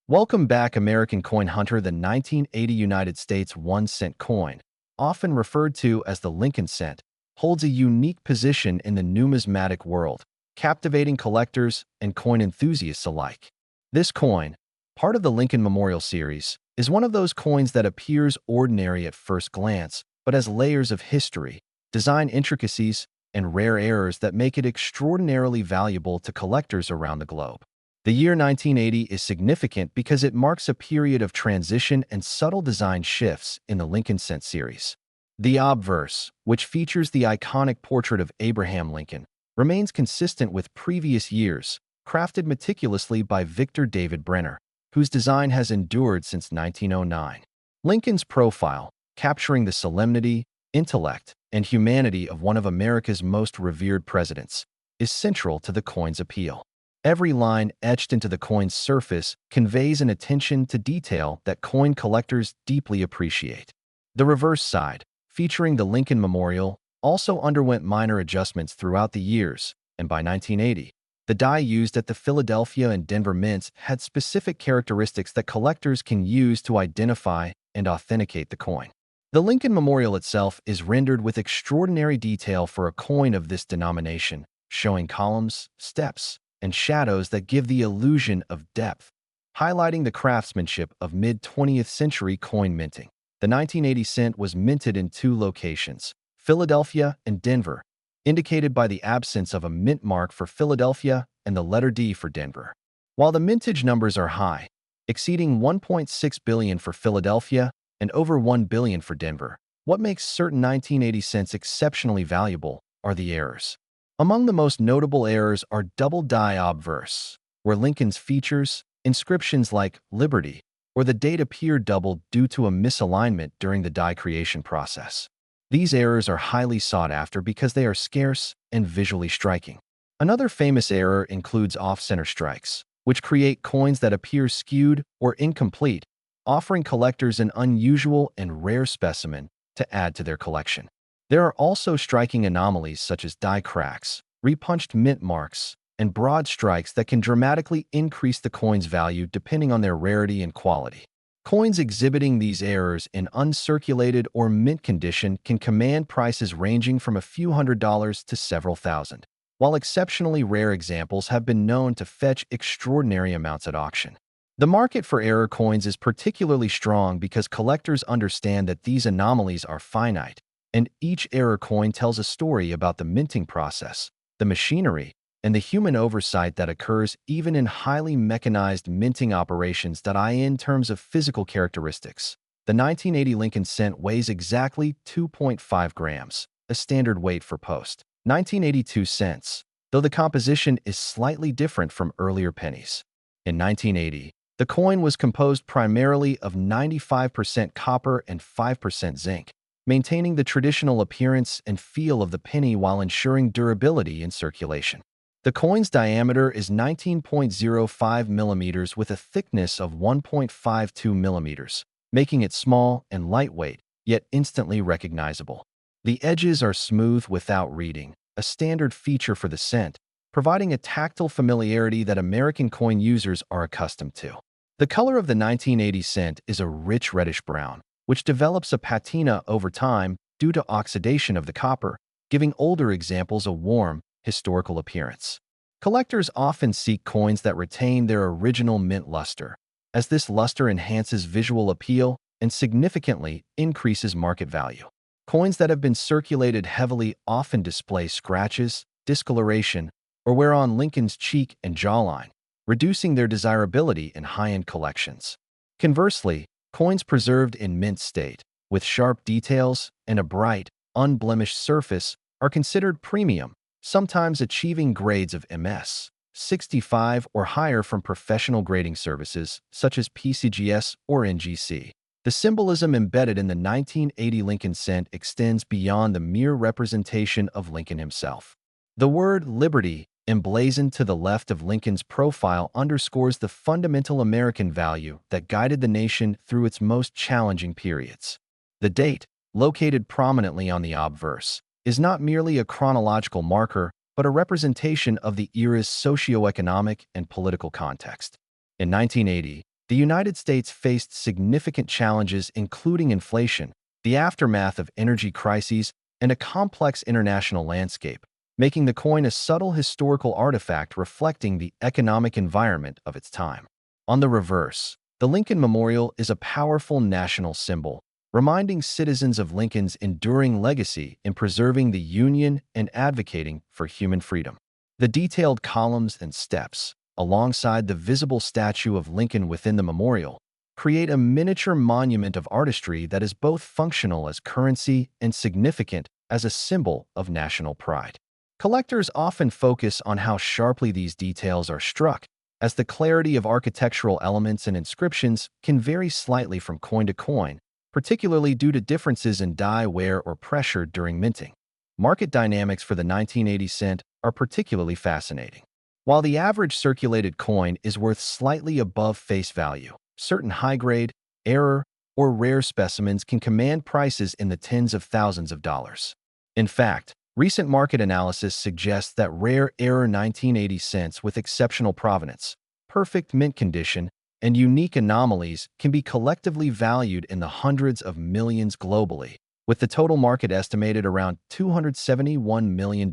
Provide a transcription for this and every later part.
Welcome back, American coin hunter. The 1980 United States 1-cent coin, often referred to as the Lincoln cent, holds a unique position in the numismatic world, captivating collectors and coin enthusiasts alike. This coin, part of the Lincoln Memorial series, is one of those coins that appears ordinary at first glance, but has layers of history, design intricacies, and rare errors that make it extraordinarily valuable to collectors around the globe. The year 1980 is significant because it marks a period of transition and subtle design shifts in the Lincoln cent series. The obverse, which features the iconic portrait of Abraham Lincoln, remains consistent with previous years, crafted meticulously by Victor David Brenner, whose design has endured since 1909. Lincoln's profile, capturing the solemnity, intellect, and humanity of one of America's most revered presidents, is central to the coin's appeal. Every line etched into the coin's surface conveys an attention to detail that coin collectors deeply appreciate. The reverse side, featuring the Lincoln Memorial, also underwent minor adjustments throughout the years, and by 1980, the die used at the Philadelphia and Denver mints had specific characteristics that collectors can use to identify and authenticate the coin. The Lincoln Memorial itself is rendered with extraordinary detail for a coin of this denomination, showing columns, steps, and shadows that give the illusion of depth, highlighting the craftsmanship of mid-20th century coin minting. The 1980 cent was minted in two locations, Philadelphia and Denver, indicated by the absence of a mint mark for Philadelphia and the letter D for Denver. While the mintage numbers are high, exceeding 1.6 billion for Philadelphia and over 1 billion for Denver, what makes certain 1980 cents exceptionally valuable are the errors. Among the most notable errors are double die obverse, where Lincoln's features, inscriptions like Liberty, or the date appear doubled due to a misalignment during the die creation process. These errors are highly sought after because they are scarce and visually striking. Another famous error includes off-center strikes, which create coins that appear skewed or incomplete, offering collectors an unusual and rare specimen to add to their collection. There are also striking anomalies such as die cracks, repunched mint marks, and broad strikes that can dramatically increase the coin's value depending on their rarity and quality. Coins exhibiting these errors in uncirculated or mint condition can command prices ranging from a few $100s to several thousand, while exceptionally rare examples have been known to fetch extraordinary amounts at auction. The market for error coins is particularly strong because collectors understand that these anomalies are finite, and each error coin tells a story about the minting process, the machinery, and the human oversight that occurs even in highly mechanized minting operations. In terms of physical characteristics, the 1980 Lincoln cent weighs exactly 2.5 grams, a standard weight for post 1982 cents, though the composition is slightly different from earlier pennies. In 1980, the coin was composed primarily of 95% copper and 5% zinc, maintaining the traditional appearance and feel of the penny while ensuring durability in circulation. The coin's diameter is 19.05 millimeters with a thickness of 1.52 millimeters, making it small and lightweight, yet instantly recognizable. The edges are smooth without reading, a standard feature for the cent, providing a tactile familiarity that American coin users are accustomed to. The color of the 1980 cent is a rich reddish-brown, which develops a patina over time due to oxidation of the copper, giving older examples a warm, historical appearance. Collectors often seek coins that retain their original mint luster, as this luster enhances visual appeal and significantly increases market value. Coins that have been circulated heavily often display scratches, discoloration, or wear on Lincoln's cheek and jawline, reducing their desirability in high-end collections. Conversely, coins preserved in mint state, with sharp details and a bright, unblemished surface, are considered premium, sometimes achieving grades of MS 65 or higher from professional grading services such as PCGS or NGC. The symbolism embedded in the 1980 Lincoln cent extends beyond the mere representation of Lincoln himself. The word liberty, emblazoned to the left of Lincoln's profile, underscores the fundamental American value that guided the nation through its most challenging periods. The date, located prominently on the obverse, is not merely a chronological marker, but a representation of the era's socio-economic and political context. In 1980, The United States faced significant challenges including inflation, the aftermath of energy crises, and a complex international landscape, making the coin a subtle historical artifact reflecting the economic environment of its time. On the reverse, the Lincoln Memorial is a powerful national symbol, reminding citizens of Lincoln's enduring legacy in preserving the Union and advocating for human freedom. The detailed columns and steps, alongside the visible statue of Lincoln within the memorial, create a miniature monument of artistry that is both functional as currency and significant as a symbol of national pride. Collectors often focus on how sharply these details are struck, as the clarity of architectural elements and inscriptions can vary slightly from coin to coin, particularly due to differences in die wear or pressure during minting. Market dynamics for the 1980 cent are particularly fascinating. While the average circulated coin is worth slightly above face value, certain high-grade, error, or rare specimens can command prices in the tens of thousands of dollars. In fact, recent market analysis suggests that rare error 1980 cents with exceptional provenance, perfect mint condition, and unique anomalies can be collectively valued in the hundreds of millions globally, with the total market estimated around $271 million.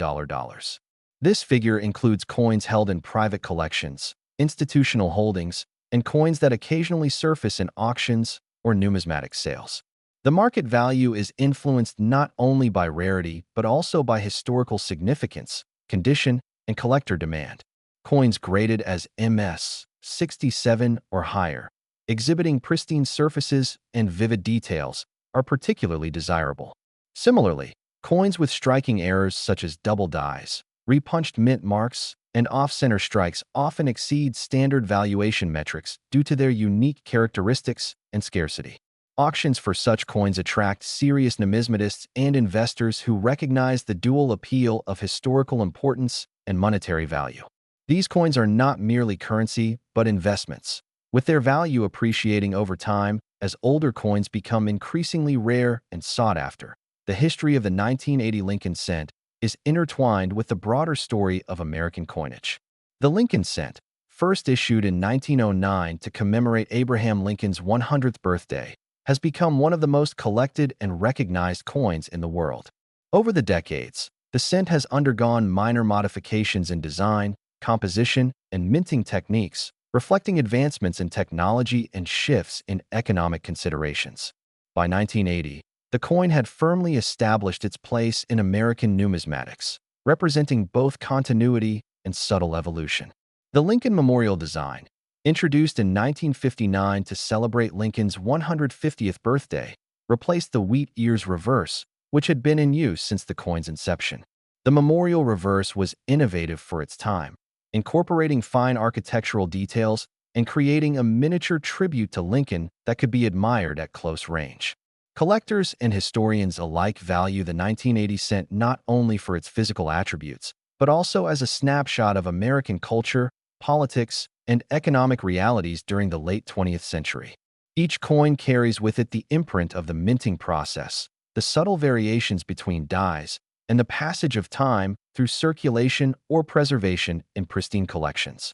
This figure includes coins held in private collections, institutional holdings, and coins that occasionally surface in auctions or numismatic sales. The market value is influenced not only by rarity but also by historical significance, condition, and collector demand. Coins graded as MS 67 or higher, exhibiting pristine surfaces and vivid details, are particularly desirable. Similarly, coins with striking errors such as double dies, repunched mint marks, and off-center strikes often exceed standard valuation metrics due to their unique characteristics and scarcity. Auctions for such coins attract serious numismatists and investors who recognize the dual appeal of historical importance and monetary value. These coins are not merely currency, but investments, with their value appreciating over time as older coins become increasingly rare and sought after. The history of the 1980 Lincoln cent is intertwined with the broader story of American coinage. The Lincoln cent, first issued in 1909 to commemorate Abraham Lincoln's 100th birthday, has become one of the most collected and recognized coins in the world. Over the decades, the cent has undergone minor modifications in design, composition, and minting techniques, reflecting advancements in technology and shifts in economic considerations. By 1980, the coin had firmly established its place in American numismatics, representing both continuity and subtle evolution. The Lincoln Memorial design, introduced in 1959 to celebrate Lincoln's 150th birthday, replaced the wheat ears reverse, which had been in use since the coin's inception. The memorial reverse was innovative for its time, incorporating fine architectural details and creating a miniature tribute to Lincoln that could be admired at close range. Collectors and historians alike value the 1980 cent not only for its physical attributes, but also as a snapshot of American culture, politics, and economic realities during the late 20th century. Each coin carries with it the imprint of the minting process, the subtle variations between dies, and the passage of time through circulation or preservation in pristine collections.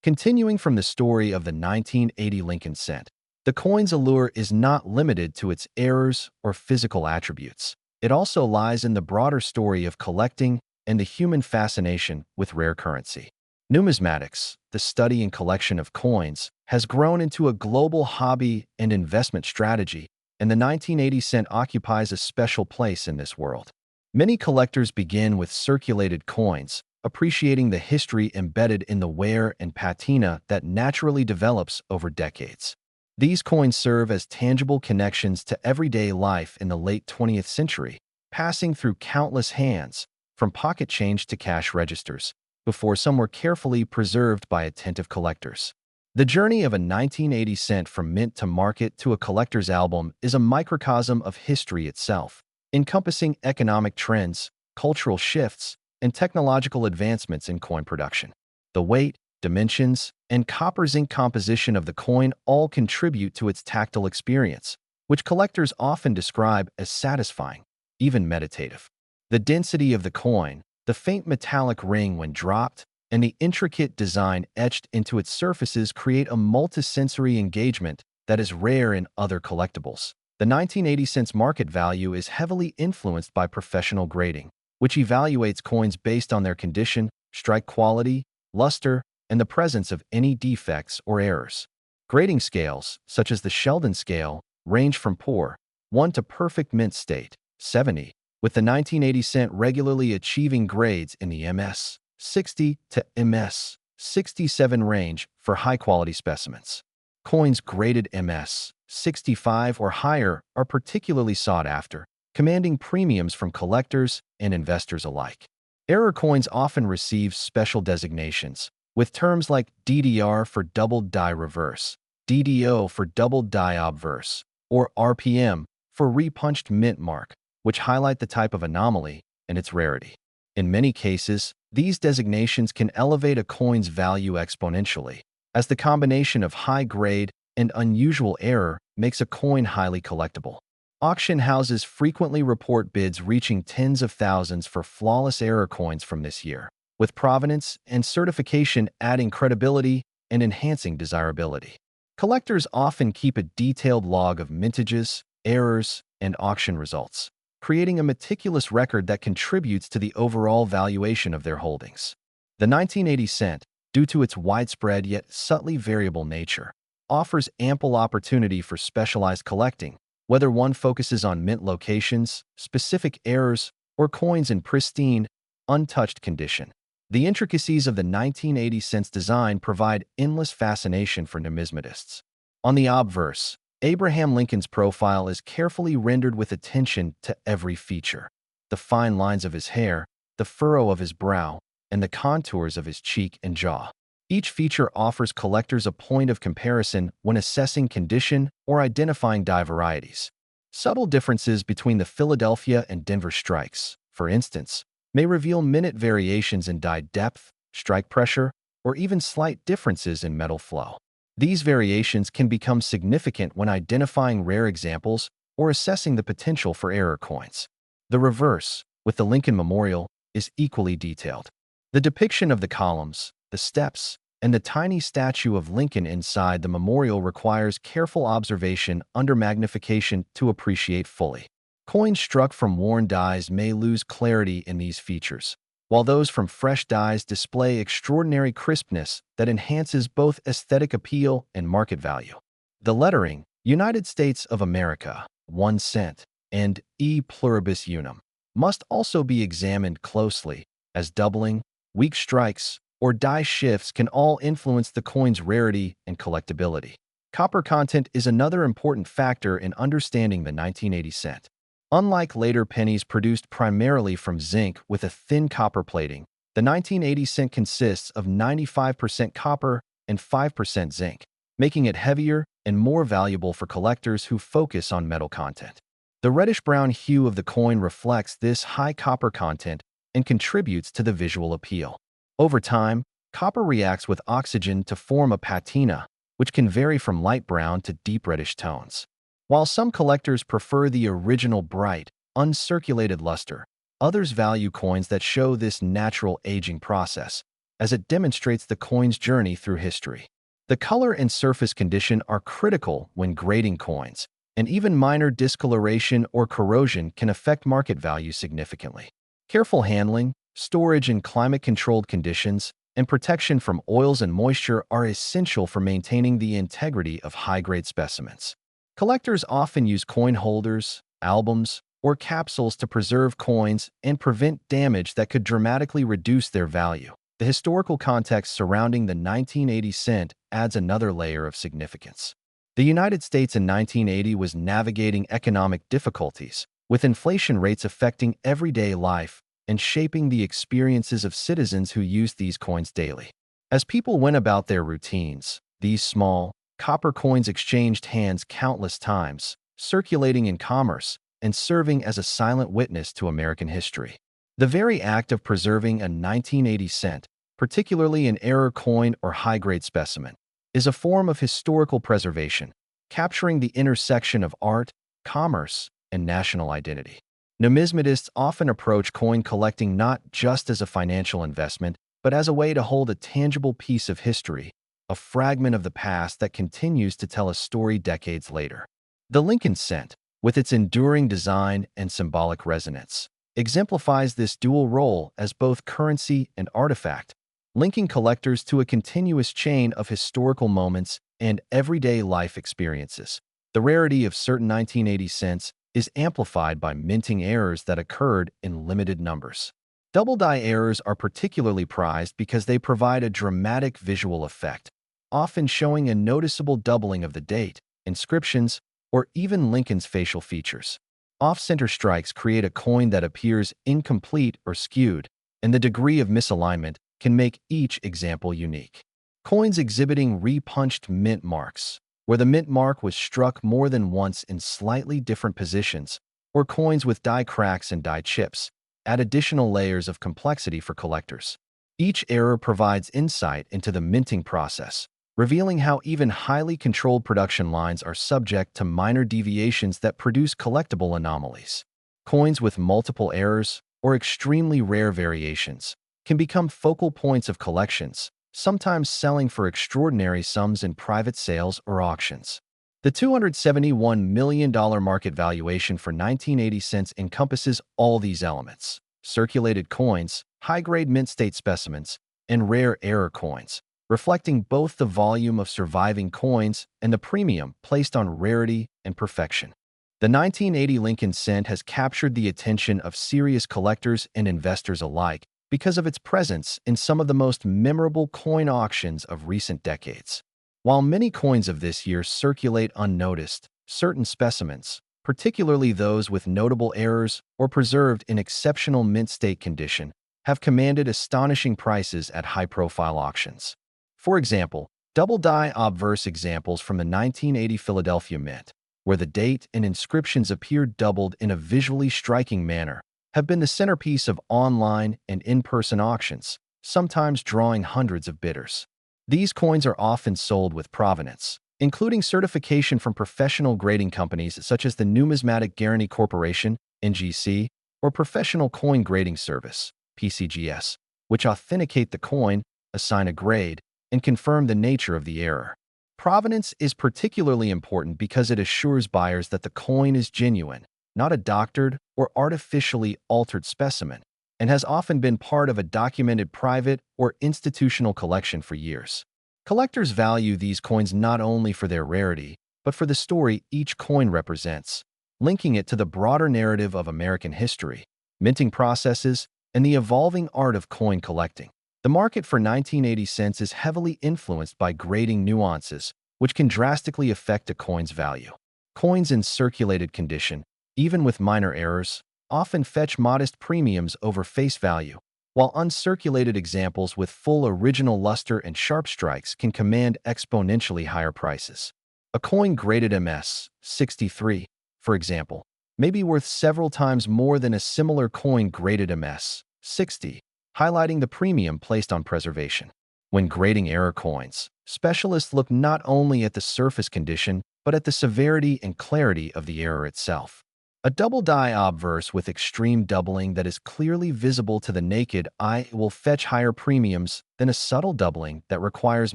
Continuing from the story of the 1980 Lincoln cent, the coin's allure is not limited to its errors or physical attributes. It also lies in the broader story of collecting and the human fascination with rare currency. Numismatics, the study and collection of coins, has grown into a global hobby and investment strategy, and the 1980 cent occupies a special place in this world. Many collectors begin with circulated coins, appreciating the history embedded in the wear and patina that naturally develops over decades. These coins serve as tangible connections to everyday life in the late 20th century, passing through countless hands, from pocket change to cash registers, before some were carefully preserved by attentive collectors. The journey of a 1980 cent from mint to market to a collector's album is a microcosm of history itself, encompassing economic trends, cultural shifts, and technological advancements in coin production. The weight, dimensions, and copper zinc composition of the coin all contribute to its tactile experience, which collectors often describe as satisfying, even meditative. The density of the coin, the faint metallic ring when dropped, and the intricate design etched into its surfaces create a multisensory engagement that is rare in other collectibles. The 1980 cents market value is heavily influenced by professional grading, which evaluates coins based on their condition, strike quality, luster, and the presence of any defects or errors. Grading scales, such as the Sheldon scale, range from poor 1 to perfect mint state 70, with the 1980 cent regularly achieving grades in the MS 60 to MS 67 range for high-quality specimens. Coins graded MS 65 or higher are particularly sought after, commanding premiums from collectors and investors alike. Error coins often receive special designations, with terms like DDR for doubled die reverse, DDO for doubled die obverse, or RPM for repunched mint mark, which highlight the type of anomaly and its rarity. In many cases, these designations can elevate a coin's value exponentially, as the combination of high grade and unusual error makes a coin highly collectible. Auction houses frequently report bids reaching tens of thousands for flawless error coins from this year, with provenance and certification adding credibility and enhancing desirability. Collectors often keep a detailed log of mintages, errors, and auction results, creating a meticulous record that contributes to the overall valuation of their holdings. The 1980 cent, due to its widespread yet subtly variable nature, offers ample opportunity for specialized collecting, whether one focuses on mint locations, specific errors, or coins in pristine, untouched condition. The intricacies of the 1980 cents design provide endless fascination for numismatists. On the obverse, Abraham Lincoln's profile is carefully rendered with attention to every feature. The fine lines of his hair, the furrow of his brow, and the contours of his cheek and jaw. Each feature offers collectors a point of comparison when assessing condition or identifying die varieties. Subtle differences between the Philadelphia and Denver strikes, for instance, may reveal minute variations in die depth, strike pressure, or even slight differences in metal flow. These variations can become significant when identifying rare examples or assessing the potential for error coins. The reverse, with the Lincoln Memorial, is equally detailed. The depiction of the columns, the steps, and the tiny statue of Lincoln inside the memorial requires careful observation under magnification to appreciate fully. Coins struck from worn dies may lose clarity in these features, while those from fresh dies display extraordinary crispness that enhances both aesthetic appeal and market value. The lettering, United States of America, 1 cent, and E pluribus unum, must also be examined closely, as doubling, weak strikes, or die shifts can all influence the coin's rarity and collectability. Copper content is another important factor in understanding the 1980 cent. Unlike later pennies produced primarily from zinc with a thin copper plating, the 1980 cent consists of 95% copper and 5% zinc, making it heavier and more valuable for collectors who focus on metal content. The reddish-brown hue of the coin reflects this high copper content and contributes to the visual appeal. Over time, copper reacts with oxygen to form a patina, which can vary from light brown to deep reddish tones. While some collectors prefer the original bright, uncirculated luster, others value coins that show this natural aging process, as it demonstrates the coin's journey through history. The color and surface condition are critical when grading coins, and even minor discoloration or corrosion can affect market value significantly. Careful handling, storage in climate-controlled conditions, and protection from oils and moisture are essential for maintaining the integrity of high-grade specimens. Collectors often use coin holders, albums, or capsules to preserve coins and prevent damage that could dramatically reduce their value. The historical context surrounding the 1980 cent adds another layer of significance. The United States in 1980 was navigating economic difficulties, with inflation rates affecting everyday life and shaping the experiences of citizens who used these coins daily. As people went about their routines, these small, copper coins exchanged hands countless times, circulating in commerce and serving as a silent witness to American history. The very act of preserving a 1980 cent, particularly an error coin or high-grade specimen, is a form of historical preservation, capturing the intersection of art, commerce, and national identity. Numismatists often approach coin collecting not just as a financial investment, but as a way to hold a tangible piece of history, a fragment of the past that continues to tell a story decades later. The Lincoln cent, with its enduring design and symbolic resonance, exemplifies this dual role as both currency and artifact, linking collectors to a continuous chain of historical moments and everyday life experiences. The rarity of certain 1980 cents is amplified by minting errors that occurred in limited numbers. Double die errors are particularly prized because they provide a dramatic visual effect, often showing a noticeable doubling of the date, inscriptions, or even Lincoln's facial features. Off-center strikes create a coin that appears incomplete or skewed, and the degree of misalignment can make each example unique. Coins exhibiting repunched mint marks, where the mint mark was struck more than once in slightly different positions, or coins with die cracks and die chips, add additional layers of complexity for collectors. Each error provides insight into the minting process, revealing how even highly controlled production lines are subject to minor deviations that produce collectible anomalies. Coins with multiple errors, or extremely rare variations, can become focal points of collections, sometimes selling for extraordinary sums in private sales or auctions. The $271 million market valuation for 1980 cents encompasses all these elements: circulated coins, high-grade mint state specimens, and rare error coins, reflecting both the volume of surviving coins and the premium placed on rarity and perfection. The 1980 Lincoln cent has captured the attention of serious collectors and investors alike because of its presence in some of the most memorable coin auctions of recent decades. While many coins of this year circulate unnoticed, certain specimens, particularly those with notable errors or preserved in exceptional mint state condition, have commanded astonishing prices at high-profile auctions. For example, double-die obverse examples from the 1980 Philadelphia Mint, where the date and inscriptions appear doubled in a visually striking manner, have been the centerpiece of online and in-person auctions, sometimes drawing hundreds of bidders. These coins are often sold with provenance, including certification from professional grading companies such as the Numismatic Guarantee Corporation, NGC, or Professional Coin Grading Service, PCGS, which authenticate the coin, assign a grade, and confirm the nature of the error. Provenance is particularly important because it assures buyers that the coin is genuine, not a doctored or artificially altered specimen, and has often been part of a documented private or institutional collection for years. Collectors value these coins not only for their rarity, but for the story each coin represents, linking it to the broader narrative of American history, minting processes, and the evolving art of coin collecting. The market for 1980 cents is heavily influenced by grading nuances, which can drastically affect a coin's value. Coins in circulated condition, even with minor errors, often fetch modest premiums over face value, while uncirculated examples with full original luster and sharp strikes can command exponentially higher prices. A coin graded MS-63, for example, may be worth several times more than a similar coin graded MS-60, highlighting the premium placed on preservation. When grading error coins, specialists look not only at the surface condition, but at the severity and clarity of the error itself. A double-die obverse with extreme doubling that is clearly visible to the naked eye will fetch higher premiums than a subtle doubling that requires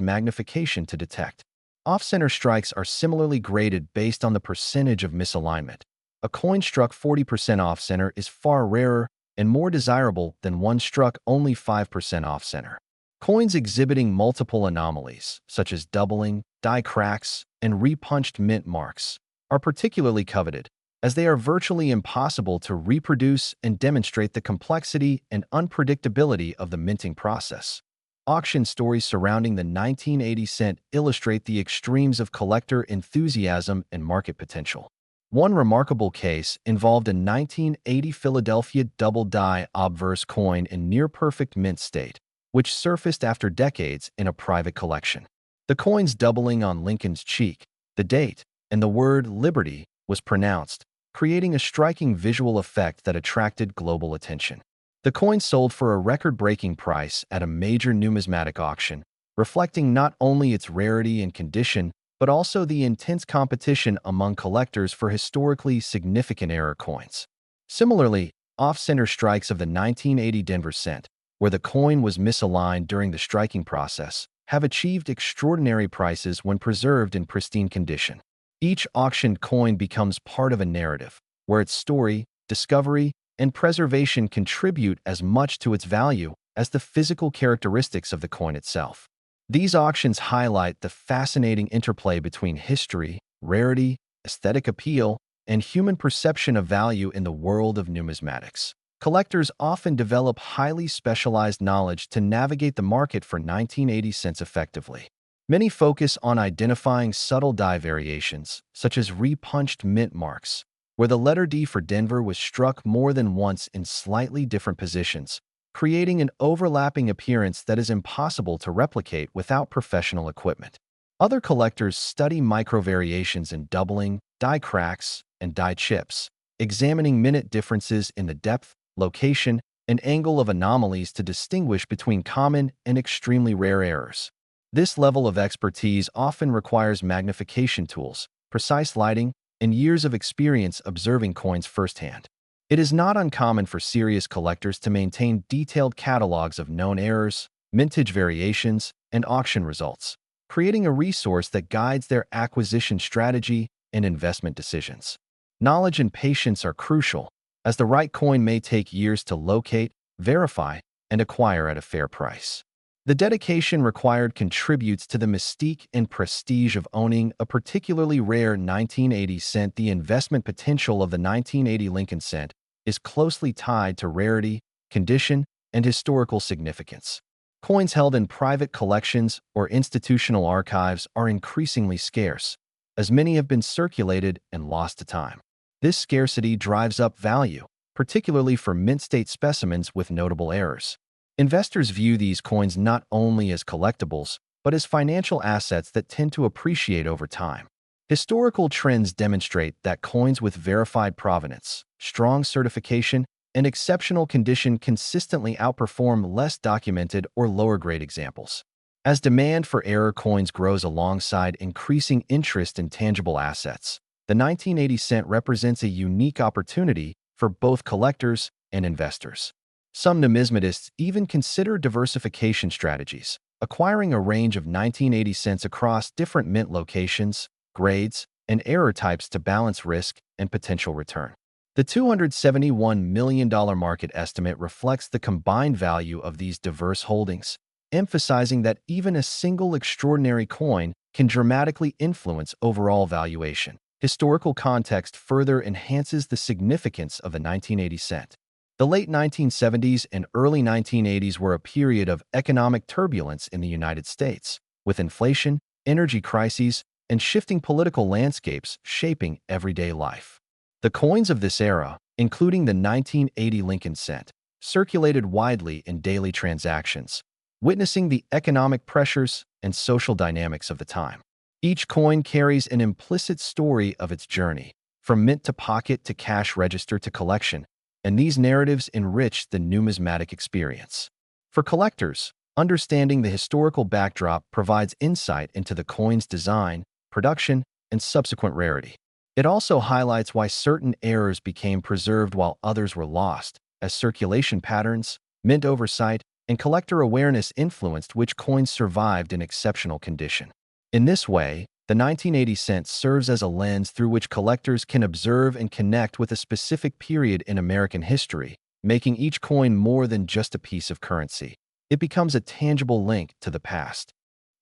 magnification to detect. Off-center strikes are similarly graded based on the percentage of misalignment. A coin struck 40% off-center is far rarer and more desirable than one struck only 5% off-center. Coins exhibiting multiple anomalies, such as doubling, die cracks, and repunched mint marks, are particularly coveted, as they are virtually impossible to reproduce and demonstrate the complexity and unpredictability of the minting process. Auction stories surrounding the 1980 cent illustrate the extremes of collector enthusiasm and market potential. One remarkable case involved a 1980 Philadelphia double-die obverse coin in near-perfect mint state, which surfaced after decades in a private collection. The coin's doubling on Lincoln's cheek, the date, and the word Liberty was pronounced, creating a striking visual effect that attracted global attention. The coin sold for a record-breaking price at a major numismatic auction, reflecting not only its rarity and condition, but also the intense competition among collectors for historically significant error coins. Similarly, off-center strikes of the 1980 Denver cent, where the coin was misaligned during the striking process, have achieved extraordinary prices when preserved in pristine condition. Each auctioned coin becomes part of a narrative, where its story, discovery, and preservation contribute as much to its value as the physical characteristics of the coin itself. These auctions highlight the fascinating interplay between history, rarity, aesthetic appeal, and human perception of value in the world of numismatics. Collectors often develop highly specialized knowledge to navigate the market for 1980 cents effectively. Many focus on identifying subtle die variations, such as repunched mint marks, where the letter D for Denver was struck more than once in slightly different positions, creating an overlapping appearance that is impossible to replicate without professional equipment. Other collectors study microvariations in doubling, die cracks, and die chips, examining minute differences in the depth, location, and angle of anomalies to distinguish between common and extremely rare errors. This level of expertise often requires magnification tools, precise lighting, and years of experience observing coins firsthand. It is not uncommon for serious collectors to maintain detailed catalogs of known errors, mintage variations, and auction results, creating a resource that guides their acquisition strategy and investment decisions. Knowledge and patience are crucial, as the right coin may take years to locate, verify, and acquire at a fair price. The dedication required contributes to the mystique and prestige of owning a particularly rare 1980 cent. The investment potential of the 1980 Lincoln cent is closely tied to rarity, condition, and historical significance. Coins held in private collections or institutional archives are increasingly scarce, as many have been circulated and lost to time. This scarcity drives up value, particularly for mint-state specimens with notable errors. Investors view these coins not only as collectibles, but as financial assets that tend to appreciate over time. Historical trends demonstrate that coins with verified provenance, strong certification, and exceptional condition consistently outperform less documented or lower-grade examples. As demand for error coins grows alongside increasing interest in tangible assets, the 1980 cent represents a unique opportunity for both collectors and investors. Some numismatists even consider diversification strategies, acquiring a range of 1980 cents across different mint locations, grades, and error types to balance risk and potential return. The $271 million market estimate reflects the combined value of these diverse holdings, emphasizing that even a single extraordinary coin can dramatically influence overall valuation. Historical context further enhances the significance of the 1980 cent. The late 1970s and early 1980s were a period of economic turbulence in the United States, with inflation, energy crises, and shifting political landscapes shaping everyday life. The coins of this era, including the 1980 Lincoln cent, circulated widely in daily transactions, witnessing the economic pressures and social dynamics of the time. Each coin carries an implicit story of its journey, from mint to pocket to cash register to collection, and these narratives enrich the numismatic experience. For collectors, understanding the historical backdrop provides insight into the coin's design, production, and subsequent rarity. It also highlights why certain errors became preserved while others were lost, as circulation patterns, mint oversight, and collector awareness influenced which coins survived in exceptional condition. In this way, the 1980 cent serves as a lens through which collectors can observe and connect with a specific period in American history, making each coin more than just a piece of currency. It becomes a tangible link to the past.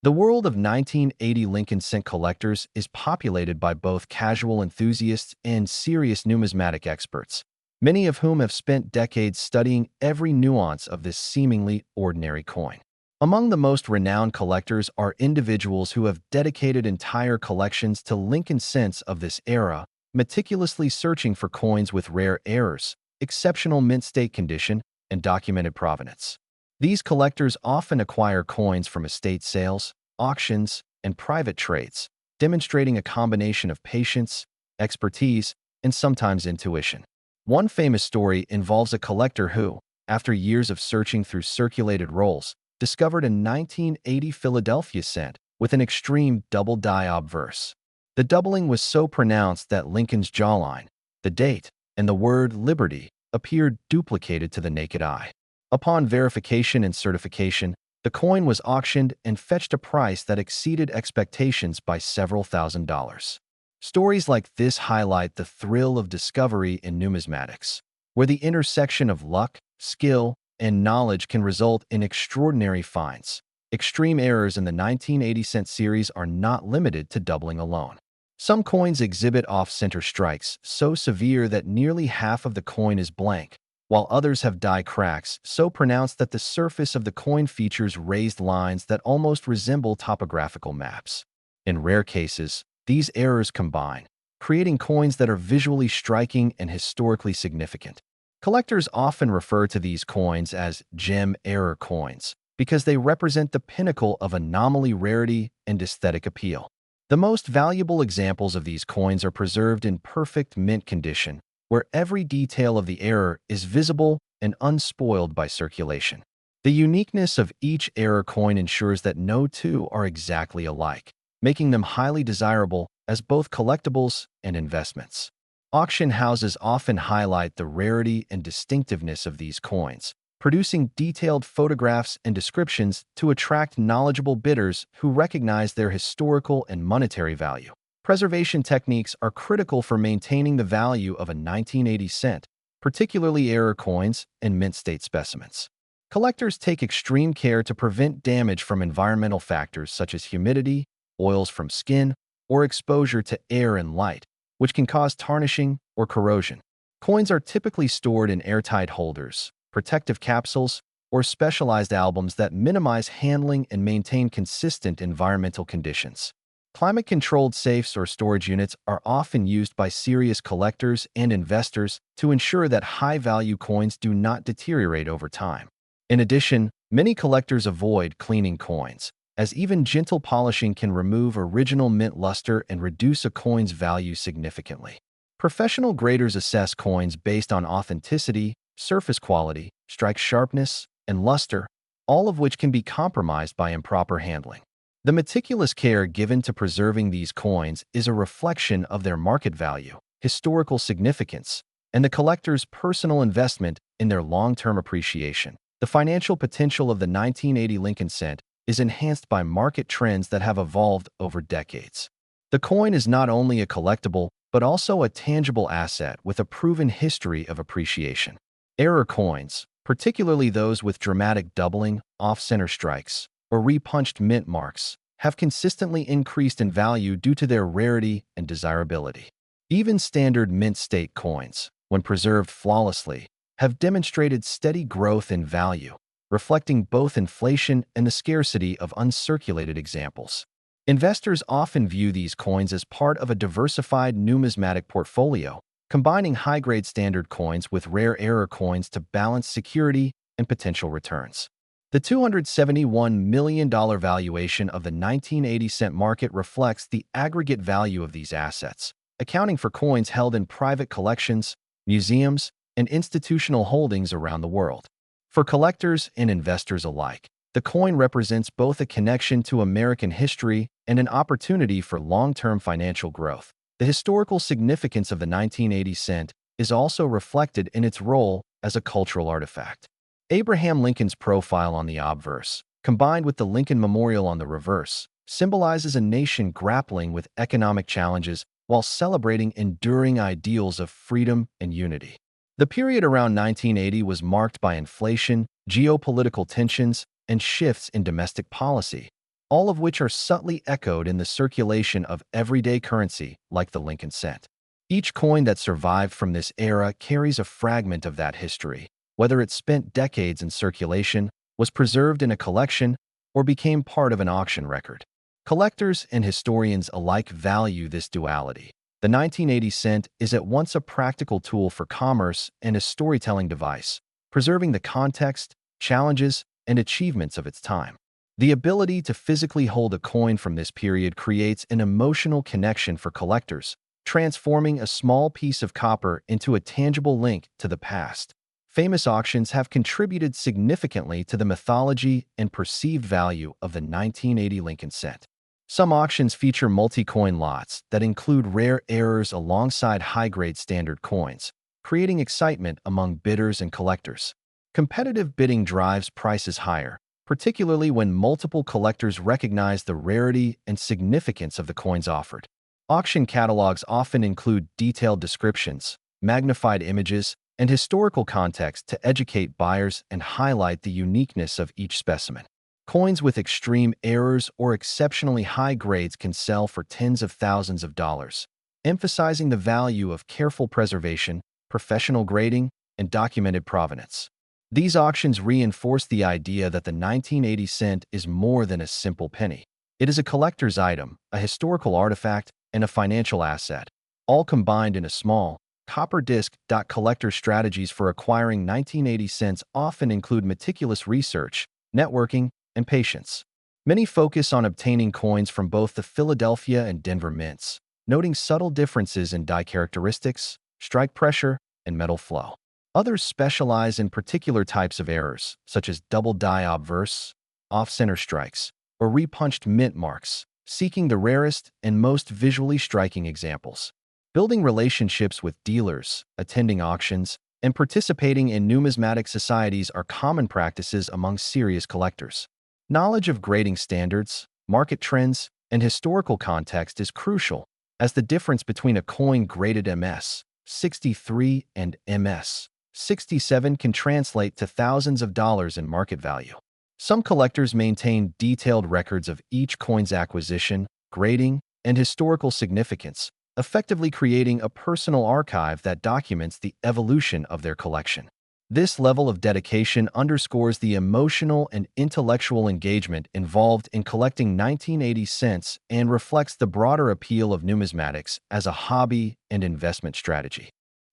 The world of 1980 Lincoln cent collectors is populated by both casual enthusiasts and serious numismatic experts, many of whom have spent decades studying every nuance of this seemingly ordinary coin. Among the most renowned collectors are individuals who have dedicated entire collections to Lincoln cents of this era, meticulously searching for coins with rare errors, exceptional mint state condition, and documented provenance. These collectors often acquire coins from estate sales, auctions, and private trades, demonstrating a combination of patience, expertise, and sometimes intuition. One famous story involves a collector who, after years of searching through circulated rolls, discovered a 1980 Philadelphia cent with an extreme double die obverse. The doubling was so pronounced that Lincoln's jawline, the date, and the word liberty appeared duplicated to the naked eye. Upon verification and certification, the coin was auctioned and fetched a price that exceeded expectations by several $1,000s. Stories like this highlight the thrill of discovery in numismatics, where the intersection of luck, skill, and knowledge can result in extraordinary finds. Extreme errors in the 1980 series are not limited to doubling alone. Some coins exhibit off-center strikes so severe that nearly half of the coin is blank, while others have die cracks so pronounced that the surface of the coin features raised lines that almost resemble topographical maps. In rare cases, these errors combine, creating coins that are visually striking and historically significant. Collectors often refer to these coins as gem error coins because they represent the pinnacle of anomaly rarity and aesthetic appeal. The most valuable examples of these coins are preserved in perfect mint condition, where every detail of the error is visible and unspoiled by circulation. The uniqueness of each error coin ensures that no two are exactly alike, making them highly desirable as both collectibles and investments. Auction houses often highlight the rarity and distinctiveness of these coins, producing detailed photographs and descriptions to attract knowledgeable bidders who recognize their historical and monetary value. Preservation techniques are critical for maintaining the value of a 1980 cent, particularly error coins and mint state specimens. Collectors take extreme care to prevent damage from environmental factors such as humidity, oils from skin, or exposure to air and light, which can cause tarnishing or corrosion. Coins are typically stored in airtight holders, protective capsules, or specialized albums that minimize handling and maintain consistent environmental conditions. Climate-controlled safes or storage units are often used by serious collectors and investors to ensure that high-value coins do not deteriorate over time. In addition, many collectors avoid cleaning coins, as even gentle polishing can remove original mint luster and reduce a coin's value significantly. Professional graders assess coins based on authenticity, surface quality, strike sharpness, and luster, all of which can be compromised by improper handling. The meticulous care given to preserving these coins is a reflection of their market value, historical significance, and the collector's personal investment in their long-term appreciation. The financial potential of the 1980 Lincoln cent is enhanced by market trends that have evolved over decades. The coin is not only a collectible, but also a tangible asset with a proven history of appreciation. Error coins, particularly those with dramatic doubling, off-center strikes, or repunched mint marks, have consistently increased in value due to their rarity and desirability. Even standard mint state coins, when preserved flawlessly, have demonstrated steady growth in value, reflecting both inflation and the scarcity of uncirculated examples. Investors often view these coins as part of a diversified numismatic portfolio, combining high-grade standard coins with rare error coins to balance security and potential returns. The $271 million valuation of the 1980 cent market reflects the aggregate value of these assets, accounting for coins held in private collections, museums, and institutional holdings around the world. For collectors and investors alike, the coin represents both a connection to American history and an opportunity for long-term financial growth. The historical significance of the 1980 cent is also reflected in its role as a cultural artifact. Abraham Lincoln's profile on the obverse, combined with the Lincoln Memorial on the reverse, symbolizes a nation grappling with economic challenges while celebrating enduring ideals of freedom and unity. The period around 1980 was marked by inflation, geopolitical tensions, and shifts in domestic policy, all of which are subtly echoed in the circulation of everyday currency like the Lincoln cent. Each coin that survived from this era carries a fragment of that history, whether it spent decades in circulation, was preserved in a collection, or became part of an auction record. Collectors and historians alike value this duality. The 1980 cent is at once a practical tool for commerce and a storytelling device, preserving the context, challenges, and achievements of its time. The ability to physically hold a coin from this period creates an emotional connection for collectors, transforming a small piece of copper into a tangible link to the past. Famous auctions have contributed significantly to the mythology and perceived value of the 1980 Lincoln cent. Some auctions feature multi-coin lots that include rare errors alongside high-grade standard coins, creating excitement among bidders and collectors. Competitive bidding drives prices higher, particularly when multiple collectors recognize the rarity and significance of the coins offered. Auction catalogs often include detailed descriptions, magnified images, and historical context to educate buyers and highlight the uniqueness of each specimen. Coins with extreme errors or exceptionally high grades can sell for tens of thousands of dollars, emphasizing the value of careful preservation, professional grading, and documented provenance. These auctions reinforce the idea that the 1980 cent is more than a simple penny. It is a collector's item, a historical artifact, and a financial asset, all combined in a small, copper disc. Collector strategies for acquiring 1980 cents often include meticulous research, networking, and patience. Many focus on obtaining coins from both the Philadelphia and Denver mints, noting subtle differences in die characteristics, strike pressure, and metal flow. Others specialize in particular types of errors, such as double die obverse, off-center strikes, or repunched mint marks, seeking the rarest and most visually striking examples. Building relationships with dealers, attending auctions, and participating in numismatic societies are common practices among serious collectors. Knowledge of grading standards, market trends, and historical context is crucial, as the difference between a coin graded MS 63 and MS 67 can translate to thousands of dollars in market value. Some collectors maintain detailed records of each coin's acquisition, grading, and historical significance, effectively creating a personal archive that documents the evolution of their collection. This level of dedication underscores the emotional and intellectual engagement involved in collecting 1980 cents and reflects the broader appeal of numismatics as a hobby and investment strategy.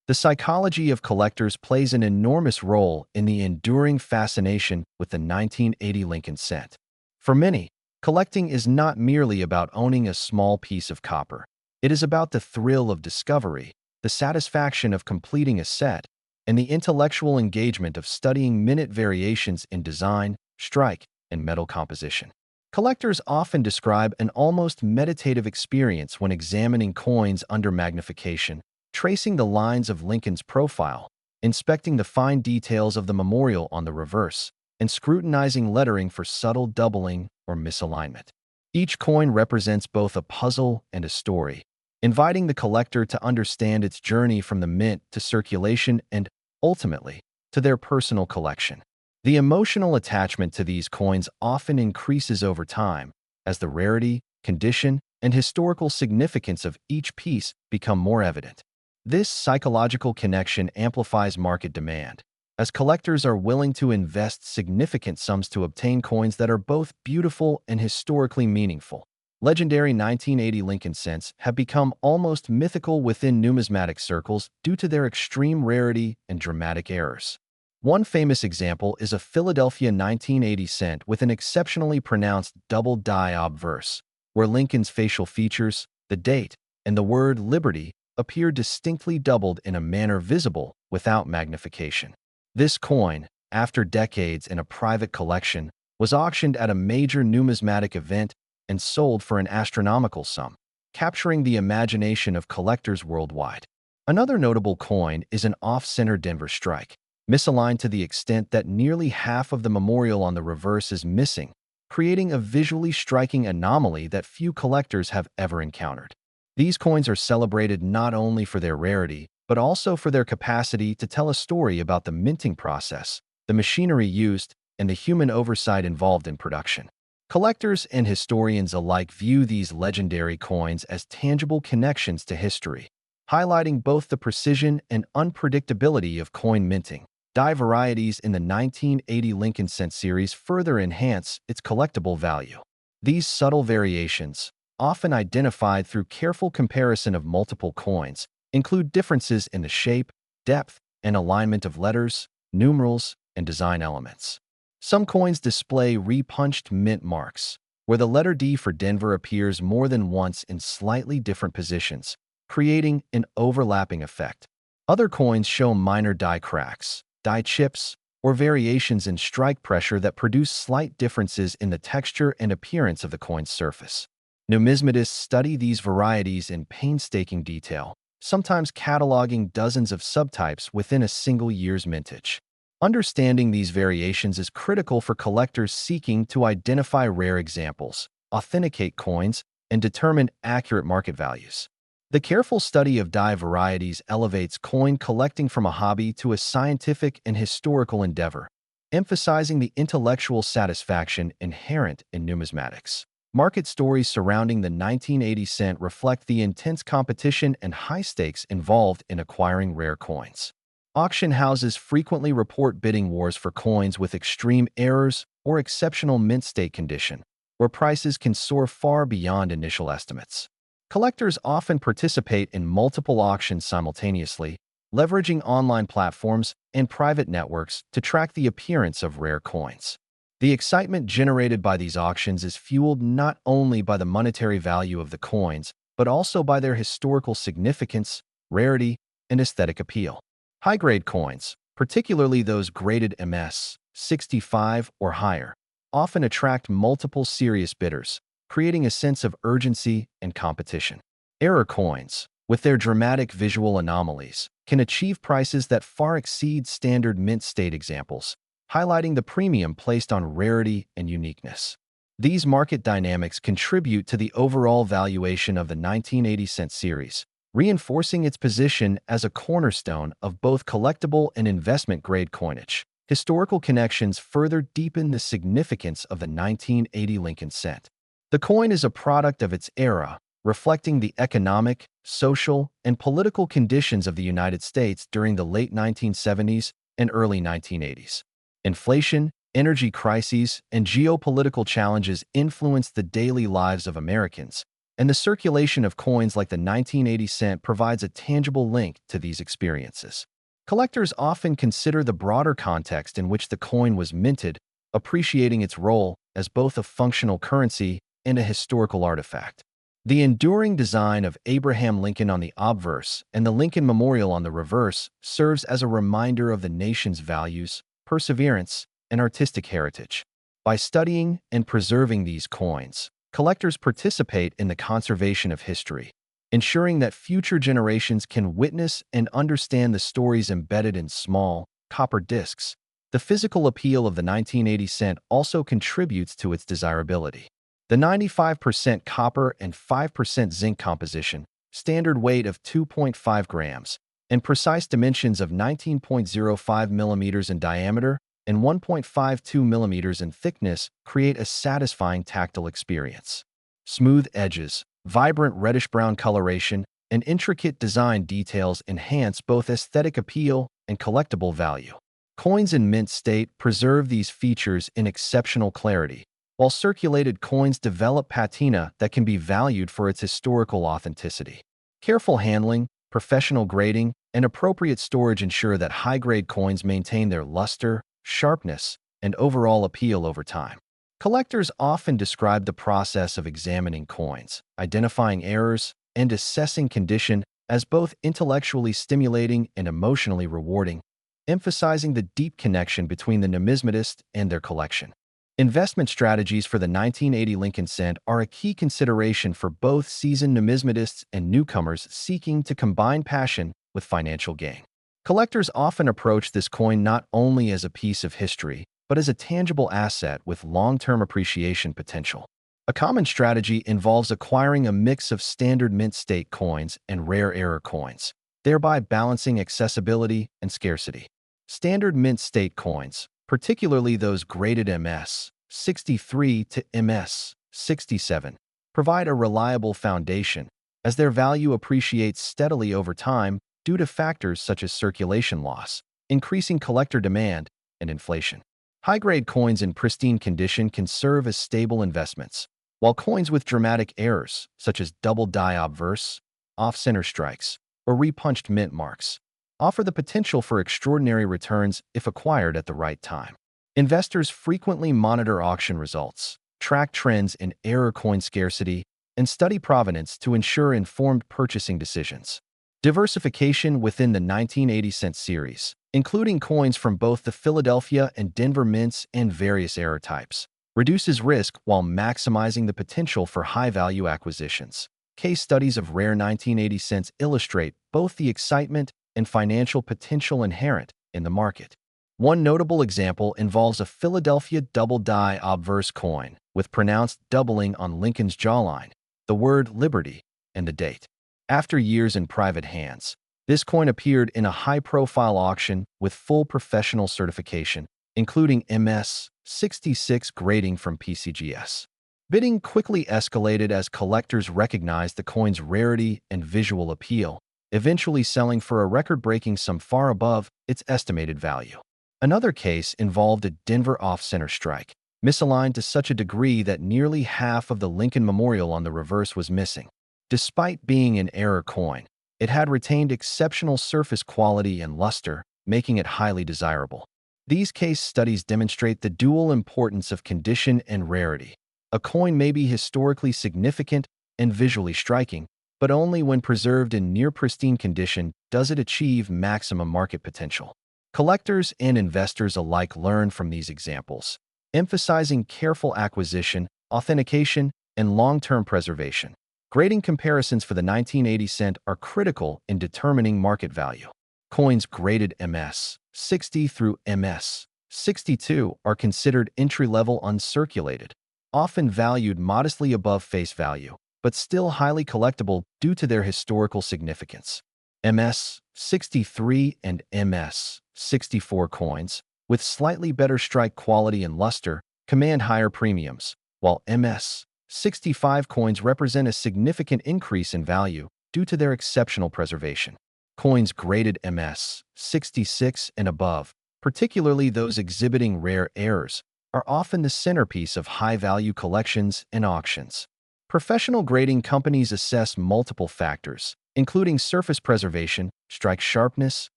The psychology of collectors plays an enormous role in the enduring fascination with the 1980 Lincoln cent. For many, collecting is not merely about owning a small piece of copper. It is about the thrill of discovery, the satisfaction of completing a set, and the intellectual engagement of studying minute variations in design, strike, and metal composition. Collectors often describe an almost meditative experience when examining coins under magnification, tracing the lines of Lincoln's profile, inspecting the fine details of the memorial on the reverse, and scrutinizing lettering for subtle doubling or misalignment. Each coin represents both a puzzle and a story, inviting the collector to understand its journey from the mint to circulation and, ultimately, to their personal collection. The emotional attachment to these coins often increases over time as the rarity, condition, and historical significance of each piece become more evident. This psychological connection amplifies market demand, as collectors are willing to invest significant sums to obtain coins that are both beautiful and historically meaningful. Legendary 1980 Lincoln cents have become almost mythical within numismatic circles due to their extreme rarity and dramatic errors. One famous example is a Philadelphia 1980 cent with an exceptionally pronounced double die obverse, where Lincoln's facial features, the date, and the word liberty appear distinctly doubled in a manner visible without magnification. This coin, after decades in a private collection, was auctioned at a major numismatic event and sold for an astronomical sum, capturing the imagination of collectors worldwide. Another notable coin is an off-center Denver strike, misaligned to the extent that nearly half of the memorial on the reverse is missing, creating a visually striking anomaly that few collectors have ever encountered. These coins are celebrated not only for their rarity, but also for their capacity to tell a story about the minting process, the machinery used, and the human oversight involved in production. Collectors and historians alike view these legendary coins as tangible connections to history, highlighting both the precision and unpredictability of coin minting. Die varieties in the 1980 Lincoln cent series further enhance its collectible value. These subtle variations, often identified through careful comparison of multiple coins, include differences in the shape, depth, and alignment of letters, numerals, and design elements. Some coins display repunched mint marks, where the letter D for Denver appears more than once in slightly different positions, creating an overlapping effect. Other coins show minor die cracks, die chips, or variations in strike pressure that produce slight differences in the texture and appearance of the coin's surface. Numismatists study these varieties in painstaking detail, sometimes cataloging dozens of subtypes within a single year's mintage. Understanding these variations is critical for collectors seeking to identify rare examples, authenticate coins, and determine accurate market values. The careful study of die varieties elevates coin collecting from a hobby to a scientific and historical endeavor, emphasizing the intellectual satisfaction inherent in numismatics. Market stories surrounding the 1980 cent reflect the intense competition and high stakes involved in acquiring rare coins. Auction houses frequently report bidding wars for coins with extreme errors or exceptional mint state condition, where prices can soar far beyond initial estimates. Collectors often participate in multiple auctions simultaneously, leveraging online platforms and private networks to track the appearance of rare coins. The excitement generated by these auctions is fueled not only by the monetary value of the coins, but also by their historical significance, rarity, and aesthetic appeal. High-grade coins, particularly those graded MS 65 or higher, often attract multiple serious bidders, creating a sense of urgency and competition. Error coins, with their dramatic visual anomalies, can achieve prices that far exceed standard mint state examples, highlighting the premium placed on rarity and uniqueness. These market dynamics contribute to the overall valuation of the 1980 cent series, reinforcing its position as a cornerstone of both collectible and investment-grade coinage. Historical connections further deepen the significance of the 1980 Lincoln cent. The coin is a product of its era, reflecting the economic, social, and political conditions of the United States during the late 1970s and early 1980s. Inflation, energy crises, and geopolitical challenges influenced the daily lives of Americans, and the circulation of coins like the 1980 cent provides a tangible link to these experiences. Collectors often consider the broader context in which the coin was minted, appreciating its role as both a functional currency and a historical artifact. The enduring design of Abraham Lincoln on the obverse and the Lincoln Memorial on the reverse serves as a reminder of the nation's values, perseverance, and artistic heritage. By studying and preserving these coins, collectors participate in the conservation of history, ensuring that future generations can witness and understand the stories embedded in small, copper discs. The physical appeal of the 1980 cent also contributes to its desirability. The 95% copper and 5% zinc composition, standard weight of 2.5 grams, and precise dimensions of 19.05 millimeters in diameter and 1.52 millimeters in thickness create a satisfying tactile experience. Smooth edges, vibrant reddish-brown coloration, and intricate design details enhance both aesthetic appeal and collectible value. Coins in mint state preserve these features in exceptional clarity, while circulated coins develop patina that can be valued for its historical authenticity. Careful handling, professional grading, and appropriate storage ensure that high-grade coins maintain their luster, sharpness, and overall appeal over time. Collectors often describe the process of examining coins, identifying errors, and assessing condition as both intellectually stimulating and emotionally rewarding, emphasizing the deep connection between the numismatist and their collection. Investment strategies for the 1980 Lincoln cent are a key consideration for both seasoned numismatists and newcomers seeking to combine passion with financial gain. Collectors often approach this coin not only as a piece of history, but as a tangible asset with long-term appreciation potential. A common strategy involves acquiring a mix of standard mint state coins and rare error coins, thereby balancing accessibility and scarcity. Standard mint state coins, particularly those graded MS 63 to MS 67, provide a reliable foundation, as their value appreciates steadily over time due to factors such as circulation loss, increasing collector demand, and inflation. High-grade coins in pristine condition can serve as stable investments, while coins with dramatic errors, such as double die obverse, off-center strikes, or repunched mint marks, offer the potential for extraordinary returns if acquired at the right time. Investors frequently monitor auction results, track trends in error coin scarcity, and study provenance to ensure informed purchasing decisions. Diversification within the 1980 cent series, including coins from both the Philadelphia and Denver mints and various error types, reduces risk while maximizing the potential for high-value acquisitions. Case studies of rare 1980 cents illustrate both the excitement and financial potential inherent in the market. One notable example involves a Philadelphia double-die obverse coin with pronounced doubling on Lincoln's jawline, the word liberty, and the date. After years in private hands, this coin appeared in a high-profile auction with full professional certification, including MS-66 grading from PCGS. Bidding quickly escalated as collectors recognized the coin's rarity and visual appeal, eventually selling for a record-breaking sum far above its estimated value. Another case involved a Denver off-center strike, misaligned to such a degree that nearly half of the Lincoln Memorial on the reverse was missing. Despite being an error coin, it had retained exceptional surface quality and luster, making it highly desirable. These case studies demonstrate the dual importance of condition and rarity. A coin may be historically significant and visually striking, but only when preserved in near-pristine condition does it achieve maximum market potential. Collectors and investors alike learn from these examples, emphasizing careful acquisition, authentication, and long-term preservation. Grading comparisons for the 1980 cent are critical in determining market value. Coins graded MS-60 through MS-62 are considered entry-level uncirculated, often valued modestly above face value, but still highly collectible due to their historical significance. MS-63 and MS-64 coins, with slightly better strike quality and luster, command higher premiums, while MS-65 coins represent a significant increase in value due to their exceptional preservation. Coins graded MS-66 and above, particularly those exhibiting rare errors, are often the centerpiece of high-value collections and auctions. Professional grading companies assess multiple factors, including surface preservation, strike sharpness,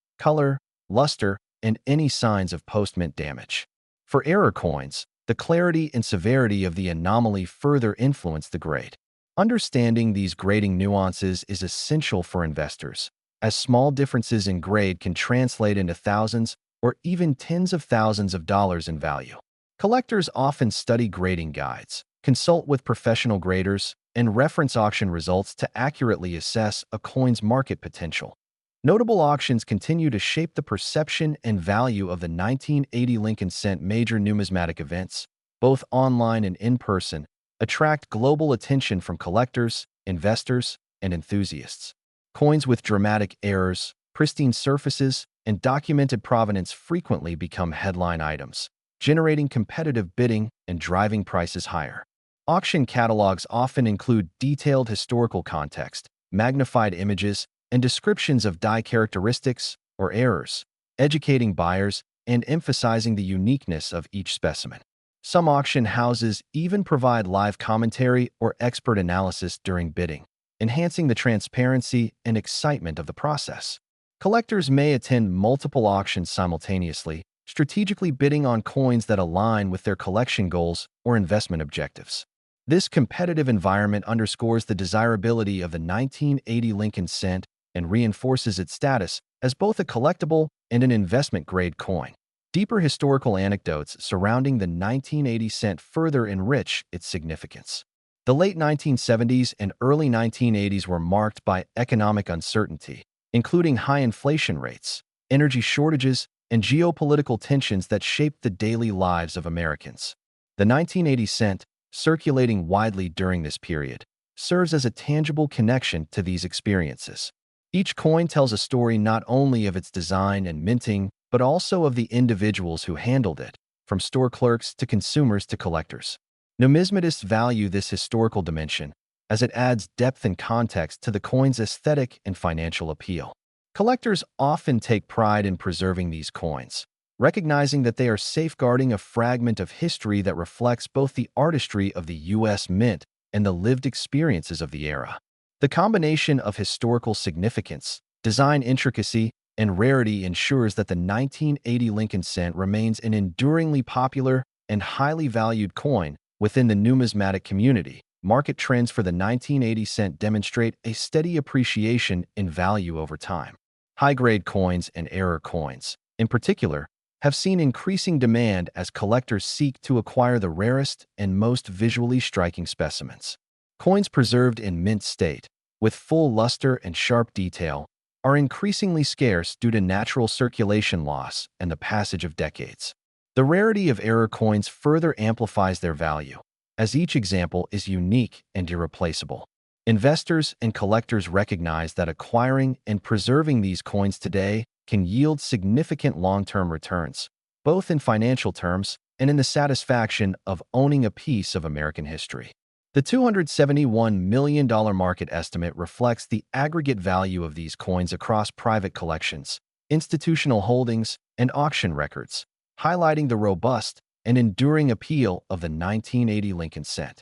color, luster, and any signs of post-mint damage. For error coins, the clarity and severity of the anomaly further influence the grade. Understanding these grading nuances is essential for investors, as small differences in grade can translate into thousands or even tens of thousands of dollars in value. Collectors often study grading guides, consult with professional graders, and reference auction results to accurately assess a coin's market potential. Notable auctions continue to shape the perception and value of the 1980 Lincoln Cent. Major numismatic events, both online and in person, attract global attention from collectors, investors, and enthusiasts. Coins with dramatic errors, pristine surfaces, and documented provenance frequently become headline items, generating competitive bidding and driving prices higher. Auction catalogs often include detailed historical context, magnified images, and descriptions of die characteristics or errors, educating buyers and emphasizing the uniqueness of each specimen. Some auction houses even provide live commentary or expert analysis during bidding, enhancing the transparency and excitement of the process. Collectors may attend multiple auctions simultaneously, strategically bidding on coins that align with their collection goals or investment objectives. This competitive environment underscores the desirability of the 1980 Lincoln Cent and reinforces its status as both a collectible and an investment-grade coin. Deeper historical anecdotes surrounding the 1980 cent further enrich its significance. The late 1970s and early 1980s were marked by economic uncertainty, including high inflation rates, energy shortages, and geopolitical tensions that shaped the daily lives of Americans. The 1980 cent, circulating widely during this period, serves as a tangible connection to these experiences. Each coin tells a story not only of its design and minting, but also of the individuals who handled it, from store clerks to consumers to collectors. Numismatists value this historical dimension, as it adds depth and context to the coin's aesthetic and financial appeal. Collectors often take pride in preserving these coins, recognizing that they are safeguarding a fragment of history that reflects both the artistry of the U.S. Mint and the lived experiences of the era. The combination of historical significance, design intricacy, and rarity ensures that the 1980 Lincoln Cent remains an enduringly popular and highly valued coin within the numismatic community. Market trends for the 1980 cent demonstrate a steady appreciation in value over time. High-grade coins and error coins, in particular, have seen increasing demand as collectors seek to acquire the rarest and most visually striking specimens. Coins preserved in mint state, with full luster and sharp detail, are increasingly scarce due to natural circulation loss and the passage of decades. The rarity of error coins further amplifies their value, as each example is unique and irreplaceable. Investors and collectors recognize that acquiring and preserving these coins today can yield significant long-term returns, both in financial terms and in the satisfaction of owning a piece of American history. The $271 million market estimate reflects the aggregate value of these coins across private collections, institutional holdings, and auction records, highlighting the robust and enduring appeal of the 1980 Lincoln cent.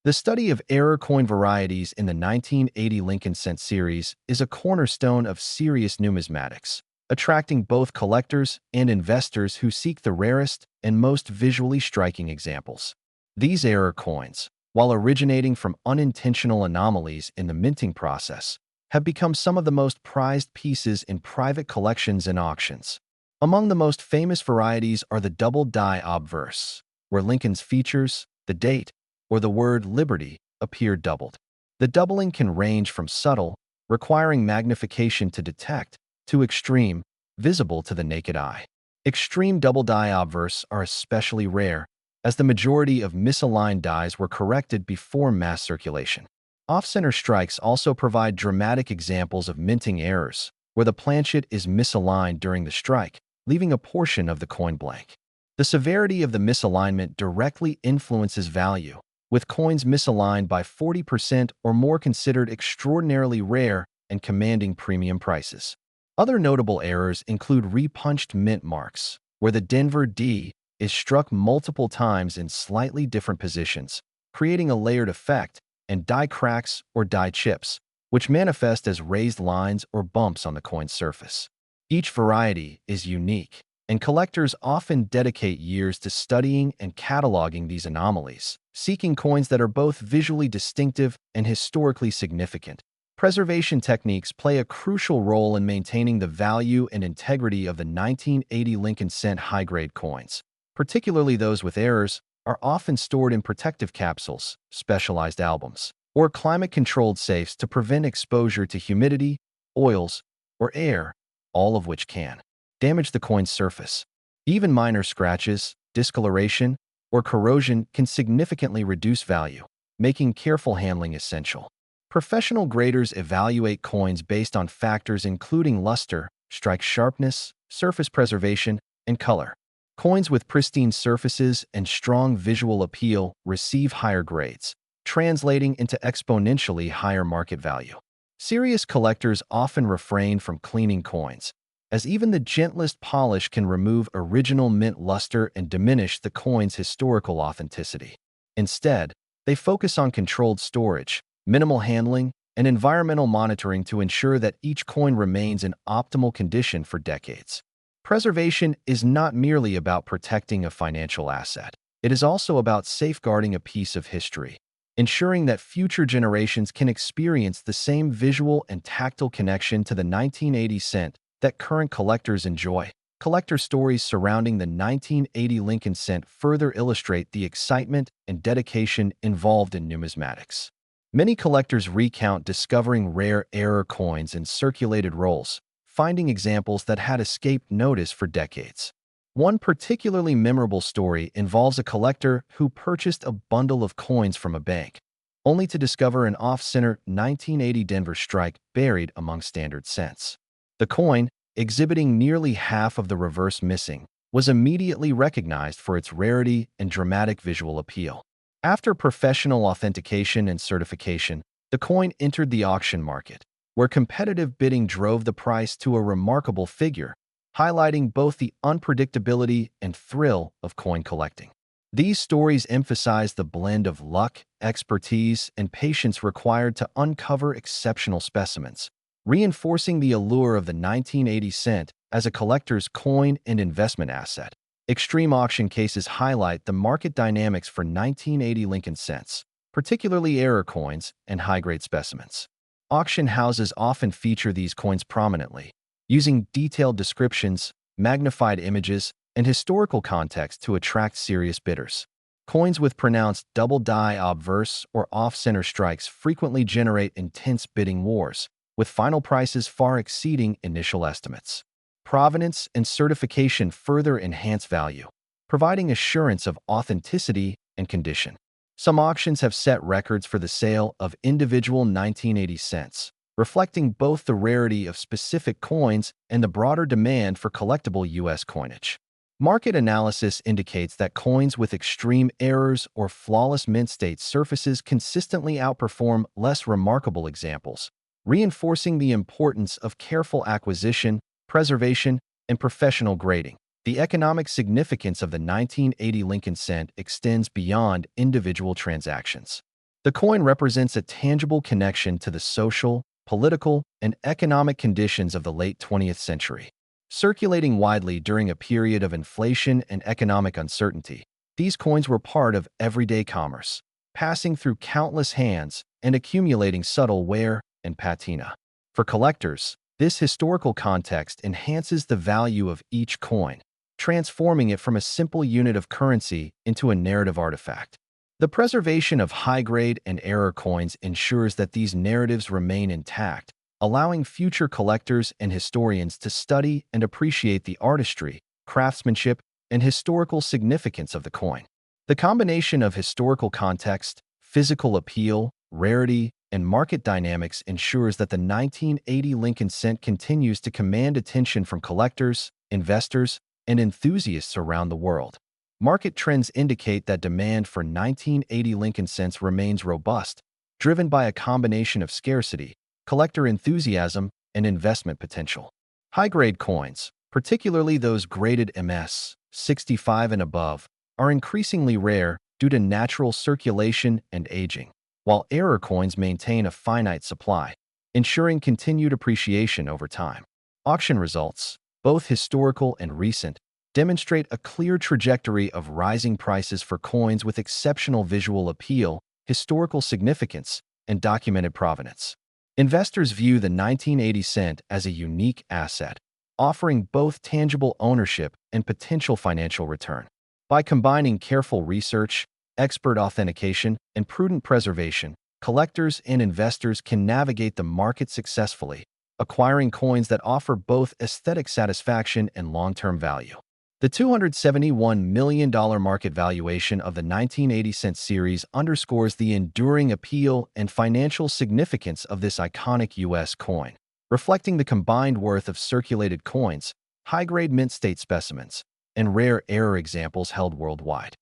The study of error coin varieties in the 1980 Lincoln cent series is a cornerstone of serious numismatics, attracting both collectors and investors who seek the rarest and most visually striking examples. These error coins, while originating from unintentional anomalies in the minting process, have become some of the most prized pieces in private collections and auctions. Among the most famous varieties are the double die obverse, where Lincoln's features, the date, or the word liberty appear doubled. The doubling can range from subtle, requiring magnification to detect, to extreme, visible to the naked eye. Extreme double die obverse are especially rare, as the majority of misaligned dies were corrected before mass circulation. Off-center strikes also provide dramatic examples of minting errors, where the planchet is misaligned during the strike, leaving a portion of the coin blank. The severity of the misalignment directly influences value, with coins misaligned by 40% or more considered extraordinarily rare and commanding premium prices. Other notable errors include repunched mint marks, where the Denver D is struck multiple times in slightly different positions, creating a layered effect, and die cracks or die chips, which manifest as raised lines or bumps on the coin's surface. Each variety is unique, and collectors often dedicate years to studying and cataloging these anomalies, seeking coins that are both visually distinctive and historically significant. Preservation techniques play a crucial role in maintaining the value and integrity of the 1980 Lincoln cent high-grade coins. Particularly those with errors are often stored in protective capsules, specialized albums, or climate-controlled safes to prevent exposure to humidity, oils, or air, all of which can damage the coin's surface. Even minor scratches, discoloration, or corrosion can significantly reduce value, making careful handling essential. Professional graders evaluate coins based on factors including luster, strike sharpness, surface preservation, and color. Coins with pristine surfaces and strong visual appeal receive higher grades, translating into exponentially higher market value. Serious collectors often refrain from cleaning coins, as even the gentlest polish can remove original mint luster and diminish the coin's historical authenticity. Instead, they focus on controlled storage, minimal handling, and environmental monitoring to ensure that each coin remains in optimal condition for decades. Preservation is not merely about protecting a financial asset. It is also about safeguarding a piece of history, ensuring that future generations can experience the same visual and tactile connection to the 1980 cent that current collectors enjoy. Collector stories surrounding the 1980 Lincoln cent further illustrate the excitement and dedication involved in numismatics. Many collectors recount discovering rare error coins in circulated rolls, finding examples that had escaped notice for decades. One particularly memorable story involves a collector who purchased a bundle of coins from a bank, only to discover an off-center 1980 Denver strike buried among standard cents. The coin, exhibiting nearly half of the reverse missing, was immediately recognized for its rarity and dramatic visual appeal. After professional authentication and certification, the coin entered the auction market, where competitive bidding drove the price to a remarkable figure, highlighting both the unpredictability and thrill of coin collecting. These stories emphasize the blend of luck, expertise, and patience required to uncover exceptional specimens, reinforcing the allure of the 1980 cent as a collector's coin and investment asset. Extreme auction cases highlight the market dynamics for 1980 Lincoln cents, particularly error coins and high-grade specimens. Auction houses often feature these coins prominently, using detailed descriptions, magnified images, and historical context to attract serious bidders. Coins with pronounced double die obverse or off-center strikes frequently generate intense bidding wars, with final prices far exceeding initial estimates. Provenance and certification further enhance value, providing assurance of authenticity and condition. Some auctions have set records for the sale of individual 1980 cents, reflecting both the rarity of specific coins and the broader demand for collectible U.S. coinage. Market analysis indicates that coins with extreme errors or flawless mint state surfaces consistently outperform less remarkable examples, reinforcing the importance of careful acquisition, preservation, and professional grading. The economic significance of the 1980 Lincoln cent extends beyond individual transactions. The coin represents a tangible connection to the social, political, and economic conditions of the late 20th century. Circulating widely during a period of inflation and economic uncertainty, these coins were part of everyday commerce, passing through countless hands and accumulating subtle wear and patina. For collectors, this historical context enhances the value of each coin, transforming it from a simple unit of currency into a narrative artifact. The preservation of high-grade and error coins ensures that these narratives remain intact, allowing future collectors and historians to study and appreciate the artistry, craftsmanship, and historical significance of the coin. The combination of historical context, physical appeal, rarity, and market dynamics ensures that the 1980 Lincoln cent continues to command attention from collectors, investors, and enthusiasts around the world. Market trends indicate that demand for 1980 Lincoln cents remains robust, driven by a combination of scarcity, collector enthusiasm, and investment potential. High-grade coins, particularly those graded MS 65 and above, are increasingly rare due to natural circulation and aging, while error coins maintain a finite supply, ensuring continued appreciation over time. Auction results, both historical and recent, demonstrate a clear trajectory of rising prices for coins with exceptional visual appeal, historical significance, and documented provenance. Investors view the 1980 cent as a unique asset, offering both tangible ownership and potential financial return. By combining careful research, expert authentication, and prudent preservation, collectors and investors can navigate the market successfully, acquiring coins that offer both aesthetic satisfaction and long-term value. The $271 million market valuation of the 1980 cent series underscores the enduring appeal and financial significance of this iconic U.S. coin, reflecting the combined worth of circulated coins, high-grade mint state specimens, and rare error examples held worldwide.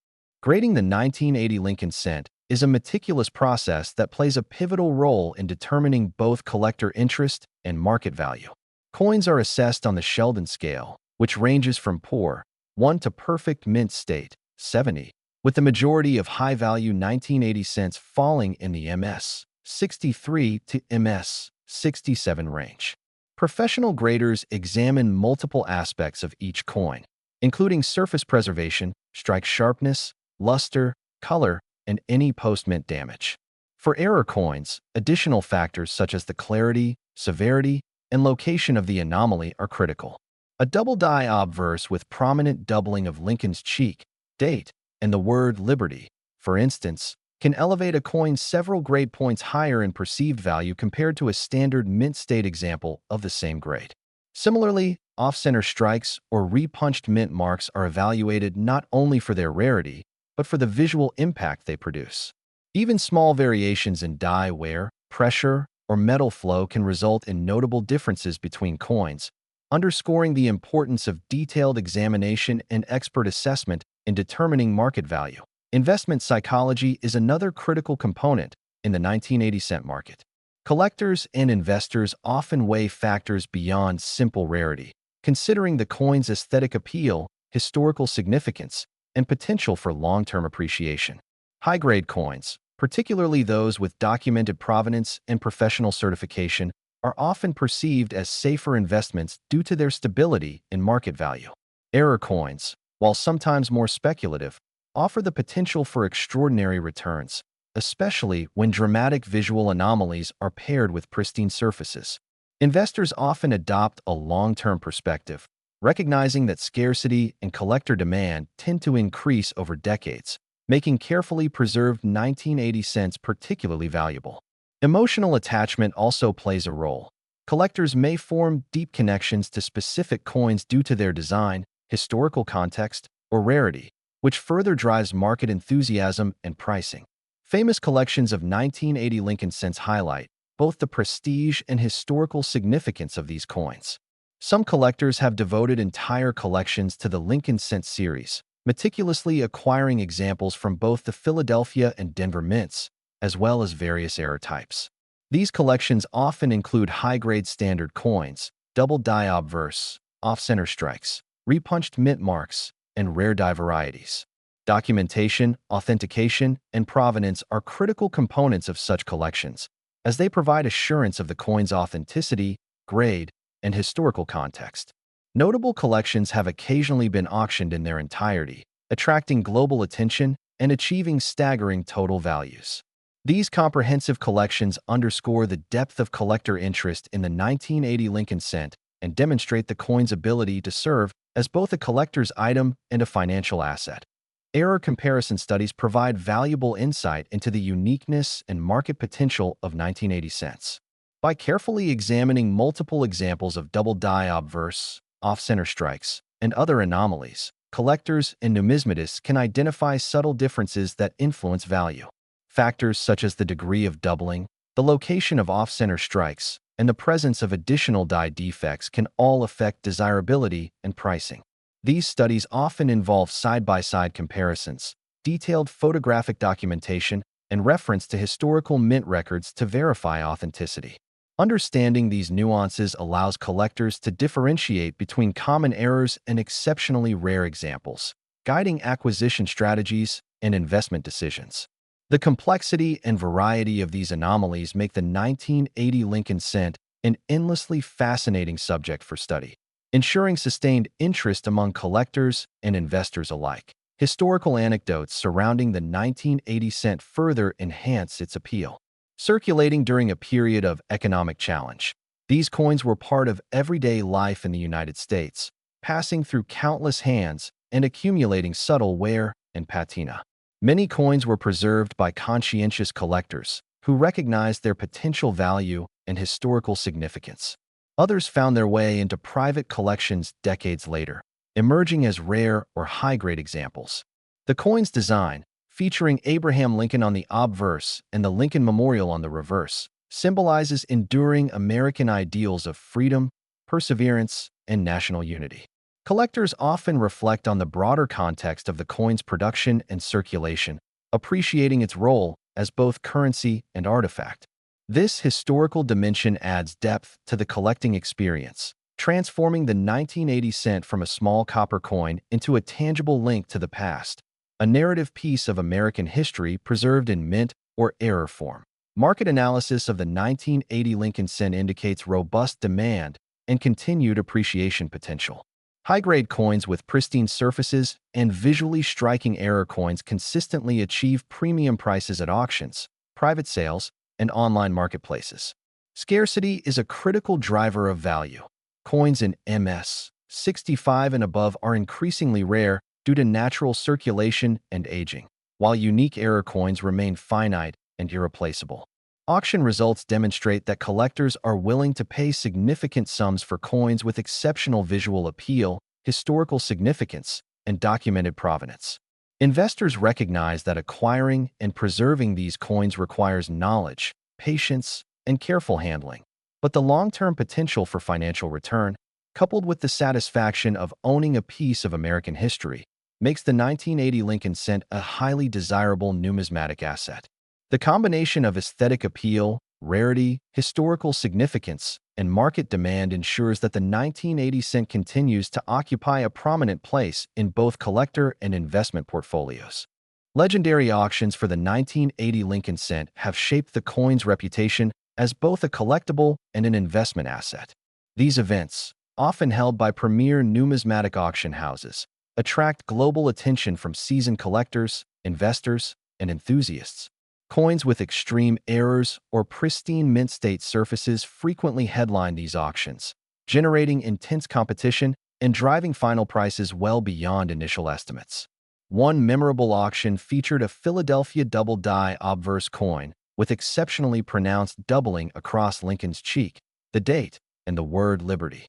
Grading the 1980 Lincoln cent is a meticulous process that plays a pivotal role in determining both collector interest and market value. Coins are assessed on the Sheldon scale, which ranges from poor 1 to perfect mint state 70, with the majority of high-value 1980 cents falling in the MS 63 to MS 67 range. Professional graders examine multiple aspects of each coin, including surface preservation, strike sharpness, luster, color, and any post-mint damage. For error coins, additional factors such as the clarity, severity, and location of the anomaly are critical. A double die obverse with prominent doubling of Lincoln's cheek, date, and the word liberty, for instance, can elevate a coin several grade points higher in perceived value compared to a standard mint state example of the same grade. Similarly, off-center strikes or repunched mint marks are evaluated not only for their rarity, but for the visual impact they produce. Even small variations in die wear, pressure, or metal flow can result in notable differences between coins, underscoring the importance of detailed examination and expert assessment in determining market value. Investment psychology is another critical component in the 1980 cent market. Collectors and investors often weigh factors beyond simple rarity, considering the coin's aesthetic appeal, historical significance, and potential for long-term appreciation. High-grade coins, particularly those with documented provenance and professional certification, are often perceived as safer investments due to their stability in market value. Error coins, while sometimes more speculative, offer the potential for extraordinary returns, especially when dramatic visual anomalies are paired with pristine surfaces. Investors often adopt a long-term perspective, recognizing that scarcity and collector demand tend to increase over decades, making carefully preserved 1980 cents particularly valuable. Emotional attachment also plays a role. Collectors may form deep connections to specific coins due to their design, historical context, or rarity, which further drives market enthusiasm and pricing. Famous collections of 1980 Lincoln cents highlight both the prestige and historical significance of these coins. Some collectors have devoted entire collections to the Lincoln cent series, meticulously acquiring examples from both the Philadelphia and Denver mints, as well as various error types. These collections often include high-grade standard coins, double die obverse, off-center strikes, repunched mint marks, and rare die varieties. Documentation, authentication, and provenance are critical components of such collections, as they provide assurance of the coin's authenticity, grade, and historical context. Notable collections have occasionally been auctioned in their entirety, attracting global attention and achieving staggering total values. These comprehensive collections underscore the depth of collector interest in the 1980 Lincoln cent and demonstrate the coin's ability to serve as both a collector's item and a financial asset. Error comparison studies provide valuable insight into the uniqueness and market potential of 1980 cents. By carefully examining multiple examples of double die obverse, off-center strikes, and other anomalies, collectors and numismatists can identify subtle differences that influence value. Factors such as the degree of doubling, the location of off-center strikes, and the presence of additional die defects can all affect desirability and pricing. These studies often involve side-by-side comparisons, detailed photographic documentation, and reference to historical mint records to verify authenticity. Understanding these nuances allows collectors to differentiate between common errors and exceptionally rare examples, guiding acquisition strategies and investment decisions. The complexity and variety of these anomalies make the 1980 Lincoln cent an endlessly fascinating subject for study, ensuring sustained interest among collectors and investors alike. Historical anecdotes surrounding the 1980 cent further enhance its appeal. Circulating during a period of economic challenge, these coins were part of everyday life in the United States, passing through countless hands and accumulating subtle wear and patina. Many coins were preserved by conscientious collectors who recognized their potential value and historical significance. Others found their way into private collections decades later, emerging as rare or high-grade examples. The coin's design, featuring Abraham Lincoln on the obverse and the Lincoln Memorial on the reverse, symbolizes enduring American ideals of freedom, perseverance, and national unity. Collectors often reflect on the broader context of the coin's production and circulation, appreciating its role as both currency and artifact. This historical dimension adds depth to the collecting experience, transforming the 1980 cent from a small copper coin into a tangible link to the past, a narrative piece of American history preserved in mint or error form. Market analysis of the 1980 Lincoln cent indicates robust demand and continued appreciation potential. High-grade coins with pristine surfaces and visually striking error coins consistently achieve premium prices at auctions, private sales, and online marketplaces. Scarcity is a critical driver of value. Coins in MS 65 and above are increasingly rare due to natural circulation and aging, while unique error coins remain finite and irreplaceable. Auction results demonstrate that collectors are willing to pay significant sums for coins with exceptional visual appeal, historical significance, and documented provenance. Investors recognize that acquiring and preserving these coins requires knowledge, patience, and careful handling. But the long-term potential for financial return, coupled with the satisfaction of owning a piece of American history, makes the 1980 Lincoln cent a highly desirable numismatic asset. The combination of aesthetic appeal, rarity, historical significance, and market demand ensures that the 1980 cent continues to occupy a prominent place in both collector and investment portfolios. Legendary auctions for the 1980 Lincoln cent have shaped the coin's reputation as both a collectible and an investment asset. These events, often held by premier numismatic auction houses, attract global attention from seasoned collectors, investors, and enthusiasts. Coins with extreme errors or pristine mint state surfaces frequently headline these auctions, generating intense competition and driving final prices well beyond initial estimates. One memorable auction featured a Philadelphia double die obverse coin with exceptionally pronounced doubling across Lincoln's cheek, the date, and the word Liberty.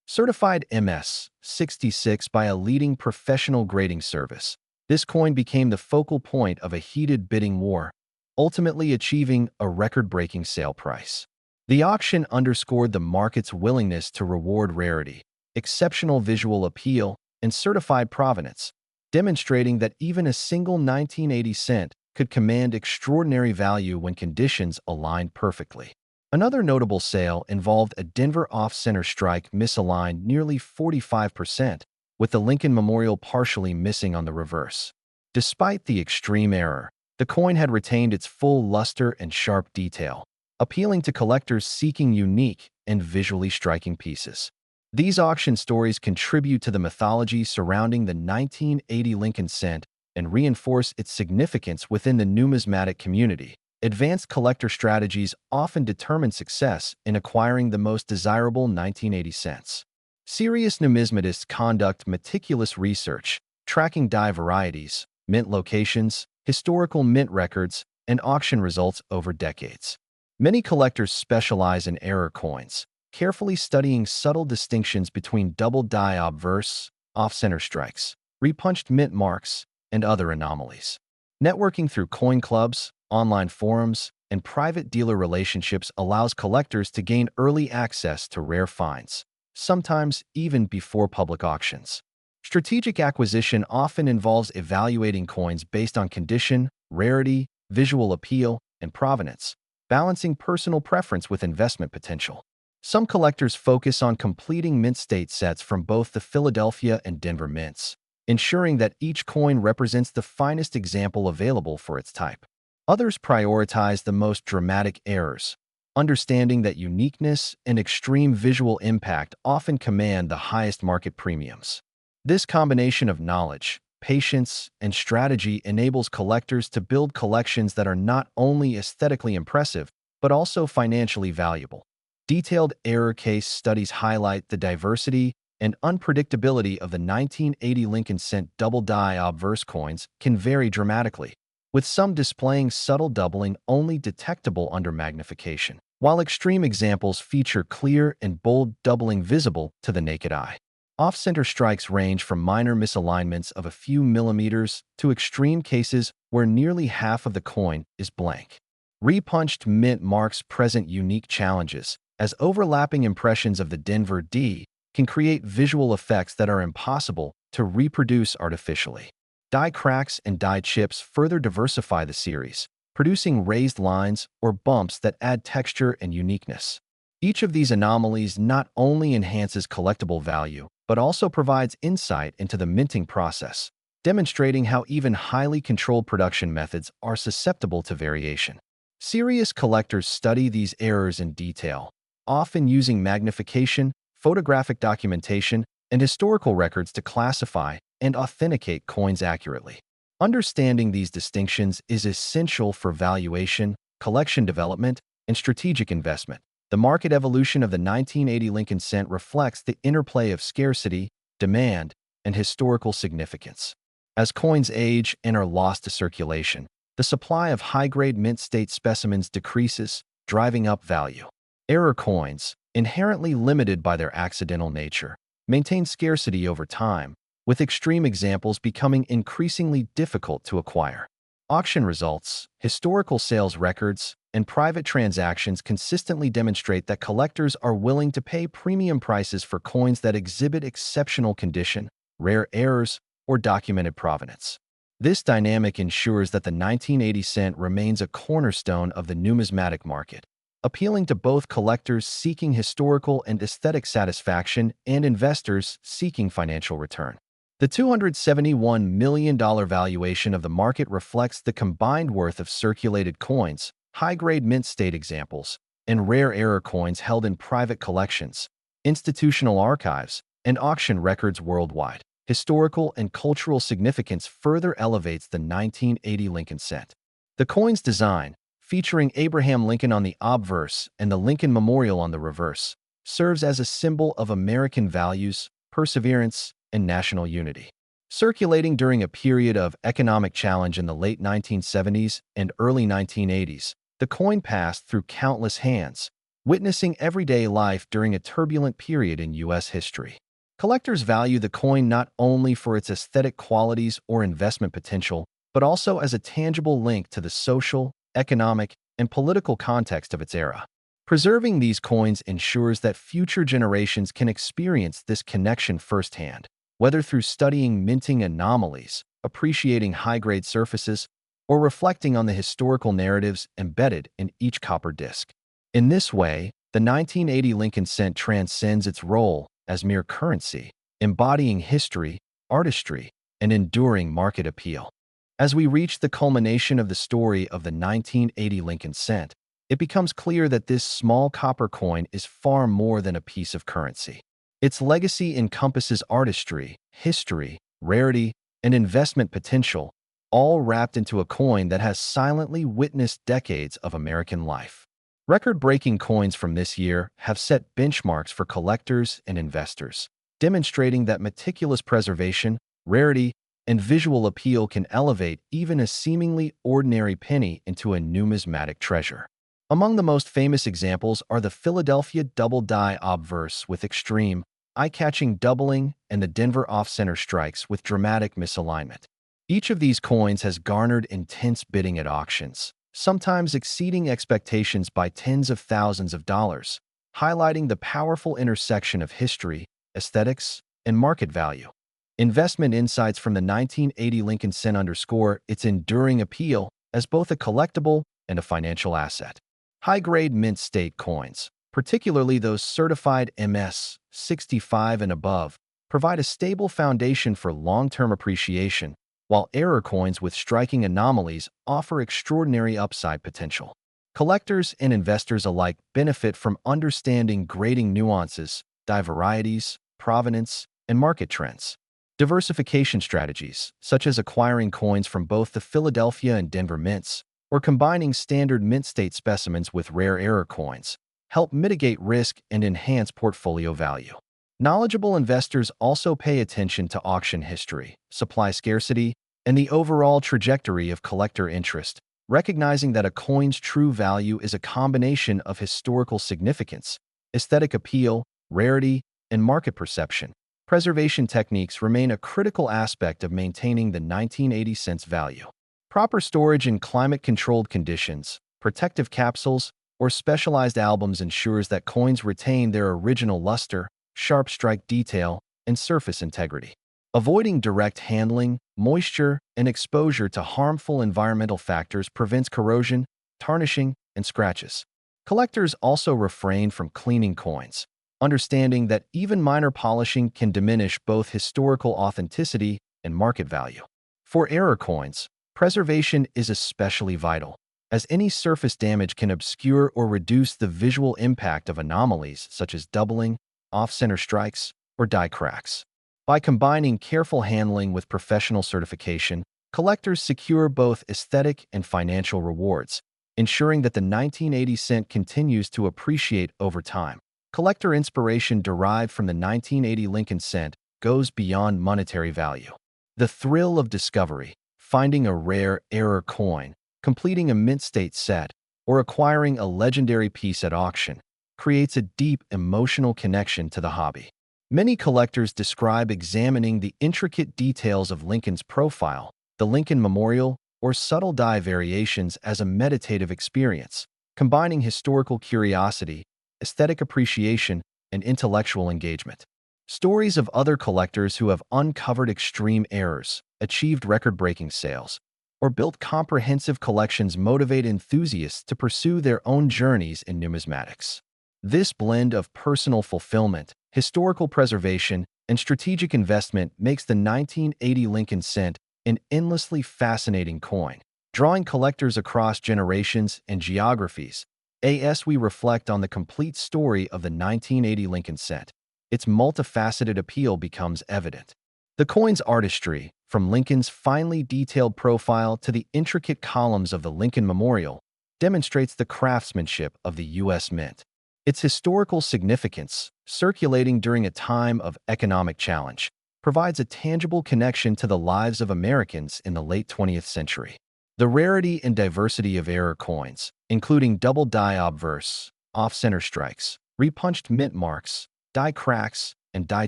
Certified MS-66 by a leading professional grading service, this coin became the focal point of a heated bidding war, ultimately achieving a record-breaking sale price. The auction underscored the market's willingness to reward rarity, exceptional visual appeal, and certified provenance, demonstrating that even a single 1980 cent could command extraordinary value when conditions aligned perfectly. Another notable sale involved a Denver off-center strike misaligned nearly 45%, with the Lincoln Memorial partially missing on the reverse. Despite the extreme error, the coin had retained its full luster and sharp detail, appealing to collectors seeking unique and visually striking pieces. These auction stories contribute to the mythology surrounding the 1980 Lincoln cent and reinforce its significance within the numismatic community. Advanced collector strategies often determine success in acquiring the most desirable 1980 cents. Serious numismatists conduct meticulous research, tracking die varieties, mint locations, historical mint records, and auction results over decades. Many collectors specialize in error coins, carefully studying subtle distinctions between double die obverse, off-center strikes, repunched mint marks, and other anomalies. Networking through coin clubs, online forums, and private dealer relationships allows collectors to gain early access to rare finds, sometimes even before public auctions. Strategic acquisition often involves evaluating coins based on condition, rarity, visual appeal, and provenance, balancing personal preference with investment potential. Some collectors focus on completing mint state sets from both the Philadelphia and Denver mints, ensuring that each coin represents the finest example available for its type. Others prioritize the most dramatic errors, understanding that uniqueness and extreme visual impact often command the highest market premiums. This combination of knowledge, patience, and strategy enables collectors to build collections that are not only aesthetically impressive, but also financially valuable. Detailed error case studies highlight the diversity and unpredictability of the 1980 Lincoln cent double die obverse coins can vary dramatically, with some displaying subtle doubling only detectable under magnification, while extreme examples feature clear and bold doubling visible to the naked eye. Off-center strikes range from minor misalignments of a few millimeters to extreme cases where nearly half of the coin is blank. Repunched mint marks present unique challenges, as overlapping impressions of the Denver D can create visual effects that are impossible to reproduce artificially. Die cracks and die chips further diversify the series, producing raised lines or bumps that add texture and uniqueness. Each of these anomalies not only enhances collectible value, but also provides insight into the minting process, demonstrating how even highly controlled production methods are susceptible to variation. Serious collectors study these errors in detail, often using magnification, photographic documentation, and historical records to classify and authenticate coins accurately. Understanding these distinctions is essential for valuation, collection development, and strategic investment. The market evolution of the 1980 Lincoln cent reflects the interplay of scarcity, demand, and historical significance. As coins age and are lost to circulation, the supply of high-grade mint state specimens decreases, driving up value. Error coins, inherently limited by their accidental nature, maintain scarcity over time, with extreme examples becoming increasingly difficult to acquire. Auction results, historical sales records, and private transactions consistently demonstrate that collectors are willing to pay premium prices for coins that exhibit exceptional condition, rare errors, or documented provenance. This dynamic ensures that the 1980 cent remains a cornerstone of the numismatic market, appealing to both collectors seeking historical and aesthetic satisfaction and investors seeking financial return. The $271 million valuation of the market reflects the combined worth of circulated coins, high-grade mint state examples, and rare error coins held in private collections, institutional archives, and auction records worldwide. Historical and cultural significance further elevates the 1980 Lincoln cent. The coin's design, featuring Abraham Lincoln on the obverse and the Lincoln Memorial on the reverse, serves as a symbol of American values, perseverance, and national unity. Circulating during a period of economic challenge in the late 1970s and early 1980s, the coin passed through countless hands, witnessing everyday life during a turbulent period in U.S. history. Collectors value the coin not only for its aesthetic qualities or investment potential, but also as a tangible link to the social, economic, and political context of its era. Preserving these coins ensures that future generations can experience this connection firsthand, whether through studying minting anomalies, appreciating high-grade surfaces, or reflecting on the historical narratives embedded in each copper disc. In this way, the 1980 Lincoln cent transcends its role as mere currency, embodying history, artistry, and enduring market appeal. As we reach the culmination of the story of the 1980 Lincoln cent, it becomes clear that this small copper coin is far more than a piece of currency. Its legacy encompasses artistry, history, rarity, and investment potential, all wrapped into a coin that has silently witnessed decades of American life. Record-breaking coins from this year have set benchmarks for collectors and investors, demonstrating that meticulous preservation, rarity, and visual appeal can elevate even a seemingly ordinary penny into a numismatic treasure. Among the most famous examples are the Philadelphia double-die obverse with extreme, eye-catching doubling and the Denver off-center strikes with dramatic misalignment. Each of these coins has garnered intense bidding at auctions, sometimes exceeding expectations by tens of thousands of dollars, highlighting the powerful intersection of history, aesthetics, and market value. Investment insights from the 1980 Lincoln cent underscore its enduring appeal as both a collectible and a financial asset. High-grade mint state coins, particularly those certified MS 65 and above, provide a stable foundation for long-term appreciation, while error coins with striking anomalies offer extraordinary upside potential. Collectors and investors alike benefit from understanding grading nuances, die varieties, provenance, and market trends. Diversification strategies, such as acquiring coins from both the Philadelphia and Denver mints, or combining standard mint state specimens with rare error coins, help mitigate risk and enhance portfolio value. Knowledgeable investors also pay attention to auction history, supply scarcity, and the overall trajectory of collector interest, recognizing that a coin's true value is a combination of historical significance, aesthetic appeal, rarity, and market perception. Preservation techniques remain a critical aspect of maintaining the 1980 cent's value. Proper storage in climate-controlled conditions, protective capsules, or specialized albums ensures that coins retain their original luster, sharp strike detail, and surface integrity. Avoiding direct handling, moisture, and exposure to harmful environmental factors prevents corrosion, tarnishing, and scratches. Collectors also refrain from cleaning coins, understanding that even minor polishing can diminish both historical authenticity and market value. For error coins, preservation is especially vital, as any surface damage can obscure or reduce the visual impact of anomalies such as doubling, off-center strikes, or die cracks. By combining careful handling with professional certification, collectors secure both aesthetic and financial rewards, ensuring that the 1980 cent continues to appreciate over time. Collector inspiration derived from the 1980 Lincoln cent goes beyond monetary value. The thrill of discovery, finding a rare error coin, completing a mint state set, or acquiring a legendary piece at auction, creates a deep emotional connection to the hobby. Many collectors describe examining the intricate details of Lincoln's profile, the Lincoln Memorial, or subtle die variations as a meditative experience, combining historical curiosity, aesthetic appreciation, and intellectual engagement. Stories of other collectors who have uncovered extreme errors, achieved record-breaking sales, or built comprehensive collections motivate enthusiasts to pursue their own journeys in numismatics. This blend of personal fulfillment, historical preservation, and strategic investment makes the 1980 Lincoln cent an endlessly fascinating coin, drawing collectors across generations and geographies. As we reflect on the complete story of the 1980 Lincoln cent, its multifaceted appeal becomes evident. The coin's artistry, from Lincoln's finely detailed profile to the intricate columns of the Lincoln Memorial, demonstrates the craftsmanship of the U.S. Mint. Its historical significance, circulating during a time of economic challenge, provides a tangible connection to the lives of Americans in the late 20th century. The rarity and diversity of error coins, including double die obverse, off-center strikes, repunched mint marks, die cracks, and die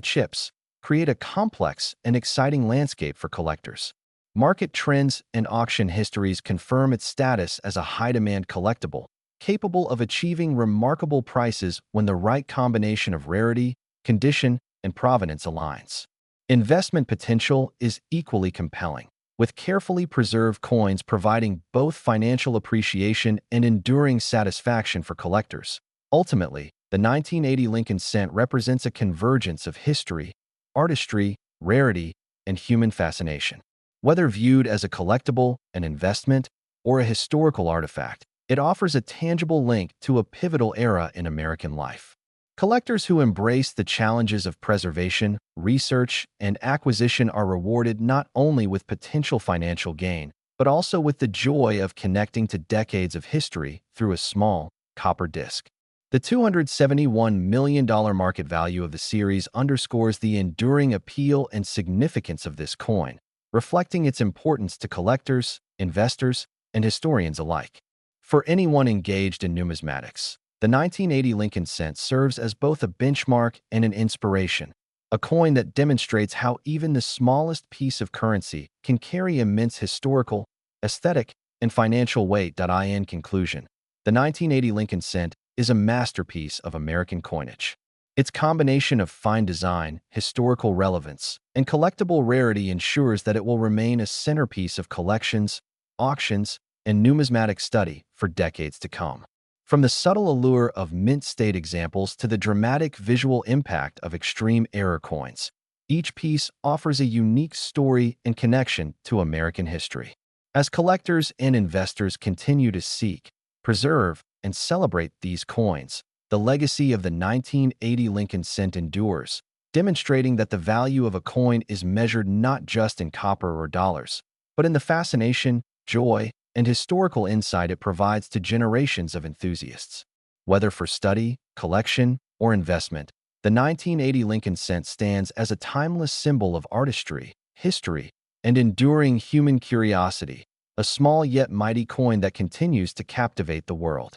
chips create a complex and exciting landscape for collectors. Market trends and auction histories confirm its status as a high-demand collectible, capable of achieving remarkable prices when the right combination of rarity, condition, and provenance aligns. Investment potential is equally compelling, with carefully preserved coins providing both financial appreciation and enduring satisfaction for collectors. Ultimately, the 1980 Lincoln cent represents a convergence of history, artistry, rarity, and human fascination. Whether viewed as a collectible, an investment, or a historical artifact, it offers a tangible link to a pivotal era in American life. Collectors who embrace the challenges of preservation, research, and acquisition are rewarded not only with potential financial gain, but also with the joy of connecting to decades of history through a small, copper disc. The $271 million market value of the series underscores the enduring appeal and significance of this coin, reflecting its importance to collectors, investors, and historians alike. For anyone engaged in numismatics, the 1980 Lincoln cent serves as both a benchmark and an inspiration, a coin that demonstrates how even the smallest piece of currency can carry immense historical, aesthetic, and financial weight. In conclusion, the 1980 Lincoln cent is a masterpiece of American coinage. Its combination of fine design, historical relevance, and collectible rarity ensures that it will remain a centerpiece of collections, auctions, and numismatic study for decades to come. From the subtle allure of mint-state examples to the dramatic visual impact of extreme error coins, each piece offers a unique story and connection to American history. As collectors and investors continue to seek, preserve, and celebrate these coins, the legacy of the 1980 Lincoln cent endures, demonstrating that the value of a coin is measured not just in copper or dollars, but in the fascination, joy, and historical insight it provides to generations of enthusiasts. Whether for study, collection, or investment, the 1980 Lincoln cent stands as a timeless symbol of artistry, history, and enduring human curiosity, a small yet mighty coin that continues to captivate the world.